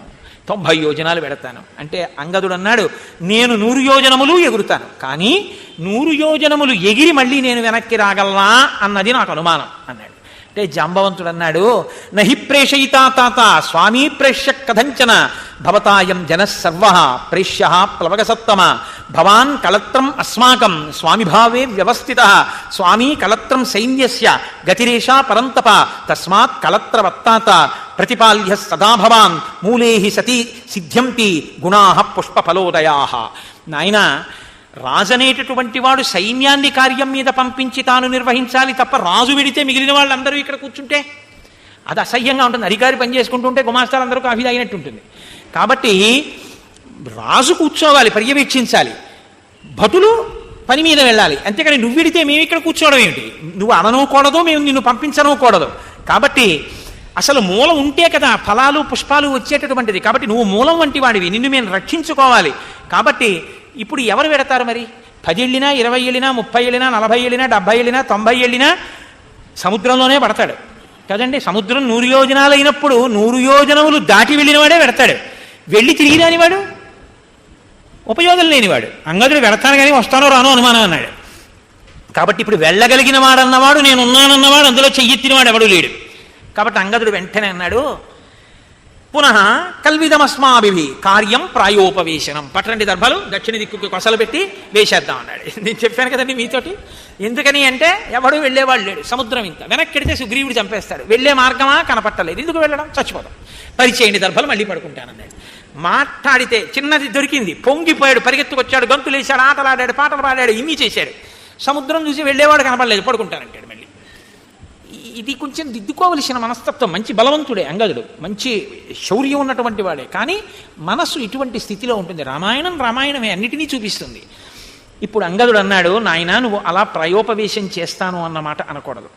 90 యోజనాలు పెడతాను అంటే అంగదుడు అన్నాడు, నేను 100 యోజనములు ఎగురుతాను, కానీ 100 యోజనములు ఎగిరి మళ్ళీ నేను వెనక్కి రాగలనా అన్నది నాకు అనుమానం అన్నాడు. అంటే అంటే జాంబవంతుడు అన్నాడు, నహి ప్రేషయితా తాత స్వామీ ప్రేష్య కథంచన భవతాయం జనః సర్వః ప్రేష్య ప్లవగసత్తమ భవాన్ కళత్రం అస్మాకం స్వామిభావే వ్యవస్థితః స్వామీ కళత్రం సైన్యస్య గతిరేషా పరంతప తస్మాత్ కళత్రవత్తాత ప్రతిపాల్య సదా భవాన్ మూలే సతి సిద్ధ్యంతి గుణాః పుష్పఫలోదయాః. నాయన, రాజనేటటువంటి వాడు సైన్యాన్ని కార్యం మీద పంపించి తాను నిర్వహించాలి తప్ప రాజు విడితే మిగిలిన వాళ్ళందరూ ఇక్కడ కూర్చుంటే అది అసహ్యంగా ఉంటుంది. అధికారి పని చేసుకుంటుంటే గుమాస్తాలందరూ కాఫీ తాగినట్టు ఉంటుంది. కాబట్టి రాజు కూర్చోవాలి, పర్యవేక్షించాలి, భటులు పని మీద వెళ్ళాలి. అంతేకాని నువ్వు విడితే మేము ఇక్కడ కూర్చోవడం ఏమిటి? నువ్వు అననూకూడదు, మేము నిన్ను పంపించనూకూడదు. కాబట్టి అసలు మూలం ఉంటే కదా ఫలాలు పుష్పాలు వచ్చేటటువంటిది. కాబట్టి నువ్వు మూలం వంటి వాడివి, నిన్ను మేము రక్షించుకోవాలి. కాబట్టి ఇప్పుడు ఎవరు పెడతారు మరి? 10 వెళ్ళినా 20 వెళ్ళినా 30 వెళ్ళినా 40 వెళ్ళినా 70 వెళ్ళినా 90 వెళ్ళినా సముద్రంలోనే పడతాడు కదండి. సముద్రం 100 యోజనాలు అయినప్పుడు 100 యోజనములు దాటి వెళ్ళిన వాడే పెడతాడు. వెళ్ళి తిరిగి రానివాడు, ఉపయోగం లేనివాడు. అంగదుడు వెడతాను కానీ వస్తానో రానో అనుమానం అన్నాడు. కాబట్టి ఇప్పుడు వెళ్ళగలిగిన వాడన్నవాడు, నేనున్నానన్నవాడు, అందులో చెయ్యెత్తినవాడు ఎవడు లేడు. కాబట్టి అంగదుడు వెంటనే అన్నాడు, పునః కల్విదమస్మాభి కార్యం ప్రాయోపవేశనం. పట్టండి దర్భలు, దక్షిణ దిక్కుకి కొసలు పెట్టి వేసేద్దాం అన్నాడు. నేను చెప్పాను కదండి మీతోటి. ఎందుకని అంటే ఎవడు వెళ్ళేవాళ్ళు లేడు. సముద్రం ఇంత వెనక్కిడితే సుగ్రీవుడు చంపేస్తాడు. వెళ్ళే మార్గమా కనపట్టలేదు. ఎందుకు వెళ్ళడం? చచ్చిపోతాం. పరిచేయండి దర్భలు, మళ్ళీ పడుకుంటానన్నాడు. మాట్లాడితే చిన్నది దొరికింది, పొంగిపోయాడు, పరిగెత్తుకొచ్చాడు, గంతులేశాడు, ఆటలాడాడు, పాటలు పాడాడు, ఇన్ని చేశాడు. సముద్రం చూసి వెళ్ళేవాడు కనపడలేదు, పడుకుంటానంటాడు మళ్ళీ. ఇది కొంచెం దిద్దుకోవలసిన మనస్తత్వం. మంచి బలవంతుడే అంగదుడు, మంచి శౌర్యం ఉన్నటువంటి వాడే. కానీ మనస్సు ఇటువంటి స్థితిలో ఉంటుంది. రామాయణమే అన్నిటినీ చూపిస్తుంది. ఇప్పుడు అంగదుడు అన్నాడు, నాయన నువ్వు అలా ప్రయోపవేశం చేస్తాను అన్నమాట అనకూడదు.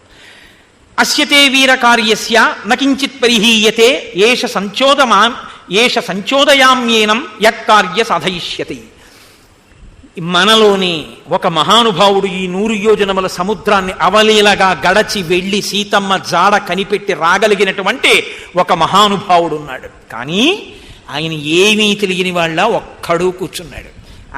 అస్యతే వీర కార్యస్య నకించిత్ పరిహీయతే ఏష సంచోదయామ్యేనం యత్కార్య సాధయిష్యతి. మనలోని ఒక మహానుభావుడు ఈ 100 యోజనముల సముద్రాన్ని అవలీలగా గడచి వెళ్ళి సీతమ్మ జాడ కనిపెట్టి రాగలిగినటువంటి ఒక మహానుభావుడు ఉన్నాడు. కానీ ఆయన ఏమీ తెలియని వాళ్ళ ఒక్కడూ కూర్చున్నాడు.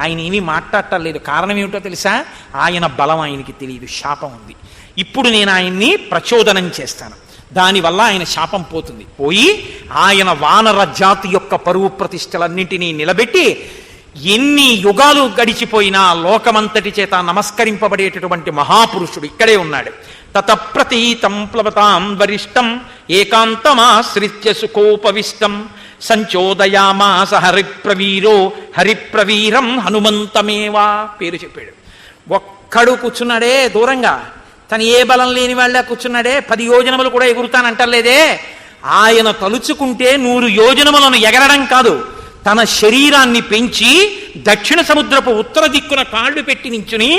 ఆయన ఏమీ మాట్లాడటలేదు. కారణం ఏమిటో తెలుసా? ఆయన బలం ఆయనకి తెలియదు, శాపం ఉంది. ఇప్పుడు నేను ఆయన్ని ప్రచోదనం చేస్తాను, దానివల్ల ఆయన శాపం పోతుంది. పోయి ఆయన వానర జాతి యొక్క పరువు ప్రతిష్టలన్నింటినీ నిలబెట్టి ఎన్ని యుగాలు గడిచిపోయినా లోకమంతటి చేత నమస్కరింపబడేటటువంటి మహాపురుషుడు ఇక్కడే ఉన్నాడు. తతప్రతీతం ప్లవతాం వరిష్టం ఏకాంతమాశ్రిత్య సుఖోపవిష్టం సంచోదయామాస హరిప్రవీరం హనుమంతమేవా. పేరు చెప్పాడు. ఒక్కడు కూర్చున్నాడే దూరంగా, తను ఏ బలం లేని వాళ్ళ కూర్చున్నాడే. 10 యోజనములు కూడా ఎగురుతానంటలేదే. ఆయన తలుచుకుంటే 100 యోజనములను ఎగరడం కాదు, తన శరీరాన్ని పెంచి దక్షిణ సముద్రపు ఉత్తర దిక్కున కాళ్ళు పెట్టి నించుని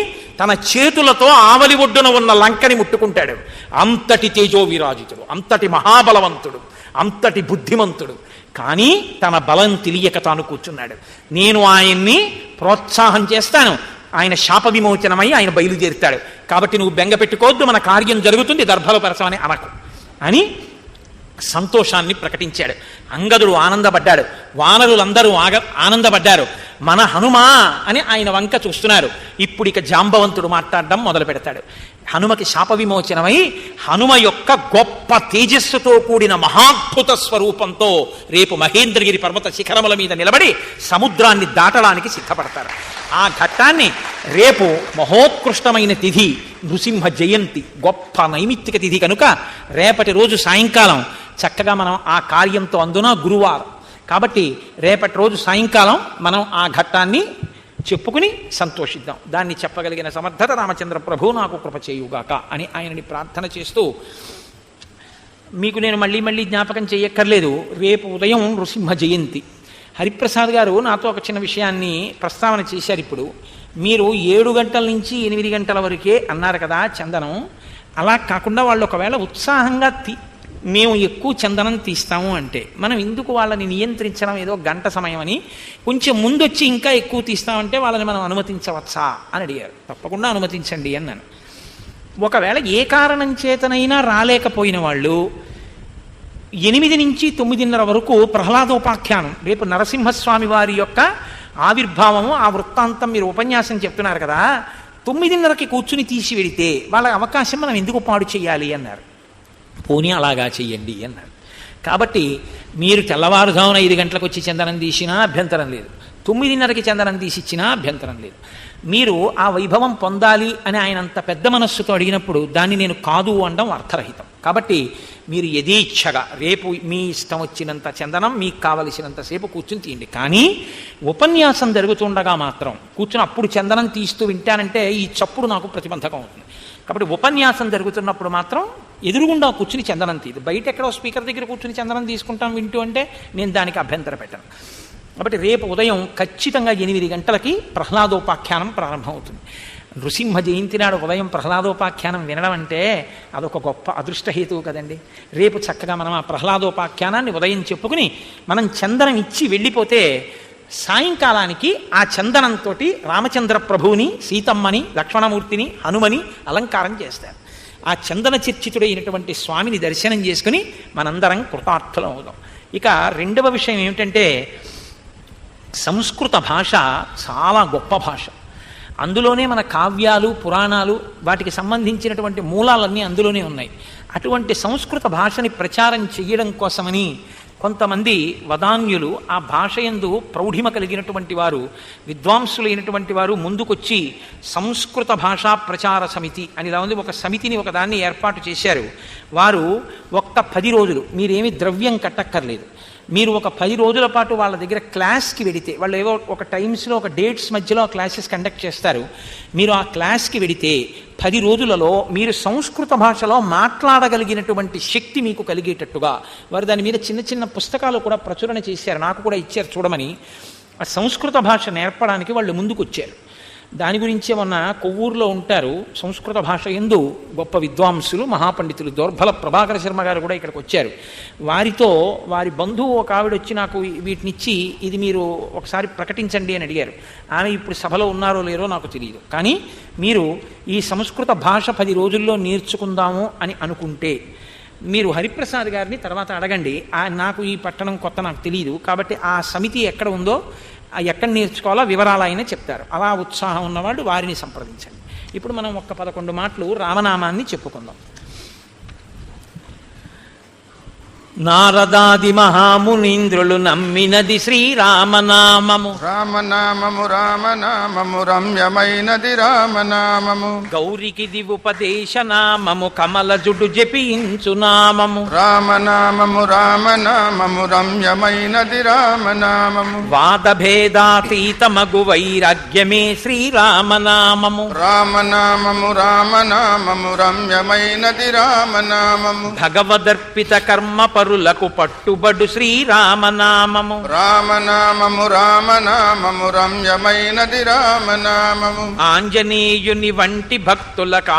తన చేతులతో ఆవలి ఒడ్డున ఉన్న లంకని ముట్టుకుంటాడు. అంతటి తేజో విరాజితుడు, అంతటి మహాబలవంతుడు, అంతటి బుద్ధిమంతుడు. కానీ తన బలం తెలియక తాను కూర్చున్నాడు. నేను ఆయన్ని ప్రోత్సాహం చేస్తాను, ఆయన శాప విమోచనమై ఆయన బయలుదేరుతాడు. కాబట్టి నువ్వు బెంగ పెట్టుకోవద్దు, మన కార్యం జరుగుతుంది, దర్భల పరచమని అనకు అని సంతోషాన్ని ప్రకటించాడు. అంగదుడు ఆనందపడ్డాడు, వానరులందరూ ఆనందపడ్డారు. మన హనుమా అని ఆయన వంక చూస్తున్నారు. ఇప్పుడు ఇక జాంబవంతుడు మాట్లాడడం మొదలు పెడతాడు. హనుమకి శాప విమోచనమై హనుమ యొక్క గొప్ప తేజస్సుతో కూడిన మహాద్భుత స్వరూపంతో రేపు మహేంద్రగిరి పర్వత శిఖరముల మీద నిలబడి సముద్రాన్ని దాటడానికి సిద్ధపడతారు. ఆ ఘట్టాన్ని రేపు మహోత్కృష్టమైన తిథి నృసింహ జయంతి, గొప్ప నైమిత్తిక తిథి కనుక రేపటి రోజు సాయంకాలం చక్కగా మనం ఆ కార్యంతో, అందున గురువారం కాబట్టి రేపటి రోజు సాయంకాలం మనం ఆ ఘట్టాన్ని చెప్పుకుని సంతోషిద్దాం. దాన్ని చెప్పగలిగిన సమర్థత రామచంద్ర ప్రభు నాకు కృప చేయుగాక అని ఆయనని ప్రార్థన చేస్తూ, మీకు నేను మళ్ళీ జ్ఞాపకం చేయక్కర్లేదు, రేపు ఉదయం నృసింహ జయంతి. హరిప్రసాద్ గారు నాతో ఒక చిన్న విషయాన్ని ప్రస్తావన చేశారు. ఇప్పుడు మీరు 7 గంటల నుంచి 8 గంటల వరకే అన్నారు కదా చందనం. అలా కాకుండా వాళ్ళు ఒకవేళ ఉత్సాహంగా మేము ఎక్కువ చందనం తీస్తాము అంటే మనం ఎందుకు వాళ్ళని నియంత్రించడం, ఏదో గంట సమయం అని కొంచెం ముందొచ్చి ఇంకా ఎక్కువ తీస్తామంటే వాళ్ళని మనం అనుమతించవచ్చా అని అడిగారు. తప్పకుండా అనుమతించండి అన్నాను. ఒకవేళ ఏ కారణం చేతనైనా రాలేకపోయిన వాళ్ళు 8 నుంచి 9:30 వరకు ప్రహ్లాదోపాఖ్యానం, రేపు నరసింహస్వామి వారి యొక్క ఆవిర్భావము, ఆ వృత్తాంతం మీరు ఉపన్యాసం చెప్తున్నారు కదా, 9:30కి కూర్చుని తీసి వెడితే వాళ్ళ అవకాశం మనం ఎందుకు పాడు చేయాలి అన్నారు. పోనీ అలాగా చెయ్యండి అన్నాడు. కాబట్టి మీరు తెల్లవారుజామున 5 గంటలకు వచ్చి చందనం తీసినా అభ్యంతరం లేదు, 9:30కి చందనం తీసిచ్చినా అభ్యంతరం లేదు. మీరు ఆ వైభవం పొందాలి అని ఆయన అంత పెద్ద మనస్సుతో అడిగినప్పుడు దాన్ని నేను కాదు అనడం అర్థరహితం. కాబట్టి మీరు యథేచ్ఛగా రేపు మీ ఇష్టం వచ్చినంత చందనం మీకు కావలసినంతసేపు కూర్చుని తీయండి. కానీ ఉపన్యాసం జరుగుతుండగా మాత్రం కూర్చుని అప్పుడు చందనం తీస్తూ వింటానంటే ఈ చప్పుడు నాకు ప్రతిబంధకం అవుతుంది. కాబట్టి ఉపన్యాసం జరుగుతున్నప్పుడు మాత్రం ఎదురుగుండా కూర్చుని చందనం తీయదు. బయట ఎక్కడో స్పీకర్ దగ్గర కూర్చుని చందనం తీసుకుంటాం వింటూ అంటే నేను దానికి అభ్యంతర పెట్టను. కాబట్టి రేపు ఉదయం ఖచ్చితంగా 8 గంటలకి ప్రహ్లాదోపాఖ్యానం ప్రారంభమవుతుంది. నృసింహ జయంతి నాడు ఉదయం ప్రహ్లాదోపాఖ్యానం వినడం అంటే అదొక గొప్ప అదృష్టహేతువు కదండి. రేపు చక్కగా మనం ఆ ప్రహ్లాదోపాఖ్యానాన్ని ఉదయం చెప్పుకుని మనం చందనం ఇచ్చి వెళ్ళిపోతే సాయంకాలానికి ఆ చందనంతో రామచంద్ర ప్రభువుని, సీతమ్మని, లక్ష్మణమూర్తిని, హనుమని అలంకారం చేస్తారు. ఆ చందన చర్చితుడైనటువంటి స్వామిని దర్శనం చేసుకుని మనందరం కృతార్థులం అవుదాం. ఇక రెండవ విషయం ఏమిటంటే సంస్కృత భాష చాలా గొప్ప భాష. అందులోనే మన కావ్యాలు, పురాణాలు, వాటికి సంబంధించినటువంటి మూలాలన్నీ అందులోనే ఉన్నాయి. అటువంటి సంస్కృత భాషని ప్రచారం చెయ్యడం కోసమని కొంతమంది వదాన్యులు, ఆ భాష యందు ప్రౌఢిమ కలిగినటువంటి వారు, విద్వాంసులైనటువంటి వారు ముందుకొచ్చి సంస్కృత భాషా ప్రచార సమితి అని ఇలా ఉంది, ఒక సమితిని ఒకదాన్ని ఏర్పాటు చేశారు. వారు ఒక్క 10 రోజులు మీరేమి ద్రవ్యం కట్టక్కర్లేదు. మీరు ఒక 10 రోజుల పాటు వాళ్ళ దగ్గర క్లాస్కి వెడితే, వాళ్ళు ఏవో ఒక టైమ్స్లో ఒక డేట్స్ మధ్యలో క్లాసెస్ కండక్ట్ చేస్తారు. మీరు ఆ క్లాస్కి వెడితే 10 రోజులలో మీరు సంస్కృత భాషలో మాట్లాడగలిగినటువంటి శక్తి మీకు కలిగేటట్టుగా వారు దాని మీద చిన్న చిన్న పుస్తకాలు కూడా ప్రచురణ చేశారు, నాకు కూడా ఇచ్చారు చూడమని. ఆ సంస్కృత భాష నేర్పడానికి వాళ్ళు ముందుకు వచ్చారు. దాని గురించే మొన్న కొవ్వూరులో ఉంటారు సంస్కృత భాష యందు గొప్ప విద్వాంసులు, మహాపండితులు, దౌర్భల ప్రభాకర శర్మ గారు కూడా ఇక్కడికి వచ్చారు. వారితో వారి బంధువు ఒక ఆవిడ వచ్చి నాకు వీటినిచ్చి ఇది మీరు ఒకసారి ప్రకటించండి అని అడిగారు. ఆమె ఇప్పుడు సభలో ఉన్నారో లేరో నాకు తెలియదు. కానీ మీరు ఈ సంస్కృత భాష 10 రోజుల్లో నేర్చుకుందాము అని అనుకుంటే మీరు హరిప్రసాద్ గారిని తర్వాత అడగండి. నాకు ఈ పట్టణం కొత్త, నాకు తెలియదు. కాబట్టి ఆ సమితి ఎక్కడ ఉందో, ఎక్కడ నేర్చుకోవాలో వివరాలు ఆయన చెప్తారు. అలా ఉత్సాహం ఉన్నవాళ్ళు వారిని సంప్రదించండి. ఇప్పుడు మనం ఒక్క 11 మాటలు రామనామాన్ని చెప్పుకుందాం. నారదాది మహామునీంద్రులు నమ్మినది శ్రీరామనామము. రామనామము రామనామము రమ్యమైనది రామనామము. గౌరికిది ఉపదేశనామము కమలజుడు జపించు నామము. రామనామము రామనామము రమ్యమైనది రామనామము. వాదభేదాతీతమగు వైరాగ్యమే శ్రీరామనామము. రామనామము రామనామము రమ్యమైనది రామనామము. భగవదర్పిత కర్మ పరులకు పట్టుబడు శ్రీరామనామము. రామనామము రామనామము రమ్యమైనది రామనామము. ఆంజనేయుని వంటి భక్తులకు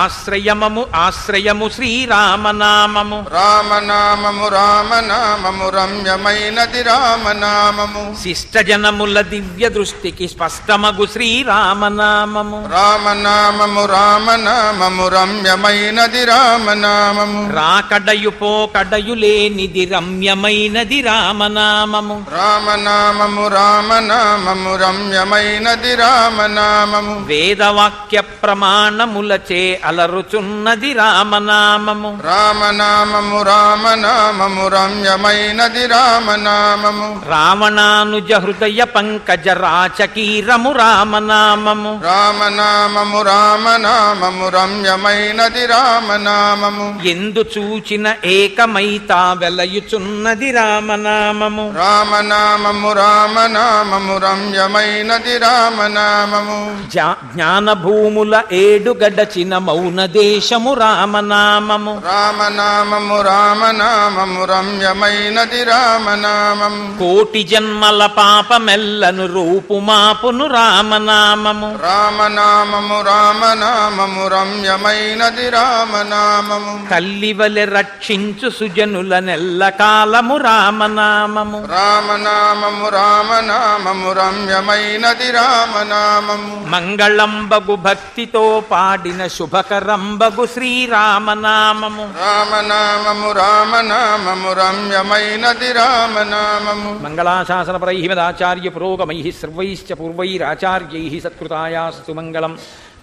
ఆశ్రయము శ్రీరామనామము. రామనామము రామనామము రమ్యమైనది రామనామము. శిష్టజనముల దివ్య దృష్టికి స్పష్టమగు శ్రీరామనామము. రామనామము రామనామము రమ్యమైనది రామనామము. రాకడయు పోకడయు లేనిది రమ్యమైనది రామనామము. రామనామము రామనామము రమ్యమైనది రామనామము. వేదవాక్య ప్రమాణములచే అలరుచున్నది రామనామము. రామనామము రామనామము రమ్యమైనది రామనామము. రావణానుజ హృదయ పంకజ రాచకీరము రామనామము. రామనామము రామనామము రమ్యమైనది రామనామము. ఎందు చూచిన ఏకమైతా వెలయుచున్నది రామనామము. రామనామము రామనామము రమ్యమైనది రామనామము. జ్ఞానభూముల 7 గడచిన మౌన దేశము రామనామము. రామనామము రామనామము రమ్యమైనది రామనామము. కోటి జన్మల పాపమెల్లను రూపుమాపును రామనామము. రామనామము రామనామము రమ్యమైనది రామనామము. తల్లివలె రక్షించు సుజనుల నెల్ల కాలము రామనామము. రామనామము రామనామము రమ్యమైనది రామనామము. మంగళంబగు భక్తితో పాడిన శుభకరంబగు శ్రీరామనామము. రామనామము రామనామము రమ్యమైనది రామనామము. మంగళాశాసనపరైః మదాచార్య పురోగమైః సర్వైశ్చ పూర్వైరాచార్యైః సత్కృతాయాస్తు మంగళం.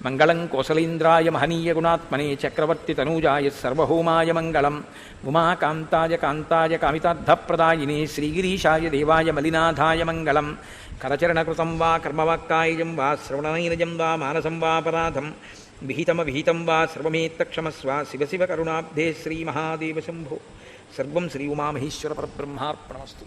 మంగళం కోసలేంద్రాయ మహనీయ గుణాత్మనే చక్రవర్తి తనూజాయ సర్వభౌమాయ మంగళం ఉమాకాంతాయ కాంతాయ కామితార్థప్రదాయినే శ్రీగిరీశాయ దేవాయ మలినాథాయ మంగళం కరచరణకృతం వా కర్మవాక్కాయజం వా శ్రవణనైనజం వా మానసం వాపరాధం విహితమవిహితం వా సర్వమేత్తక్షమస్వ శివ శివ కరుణాబ్ధే శ్రీమహాదేవ శంభో సర్వం శ్రీ ఉమామహేశ్వర పరబ్రహ్మార్పణమస్తు.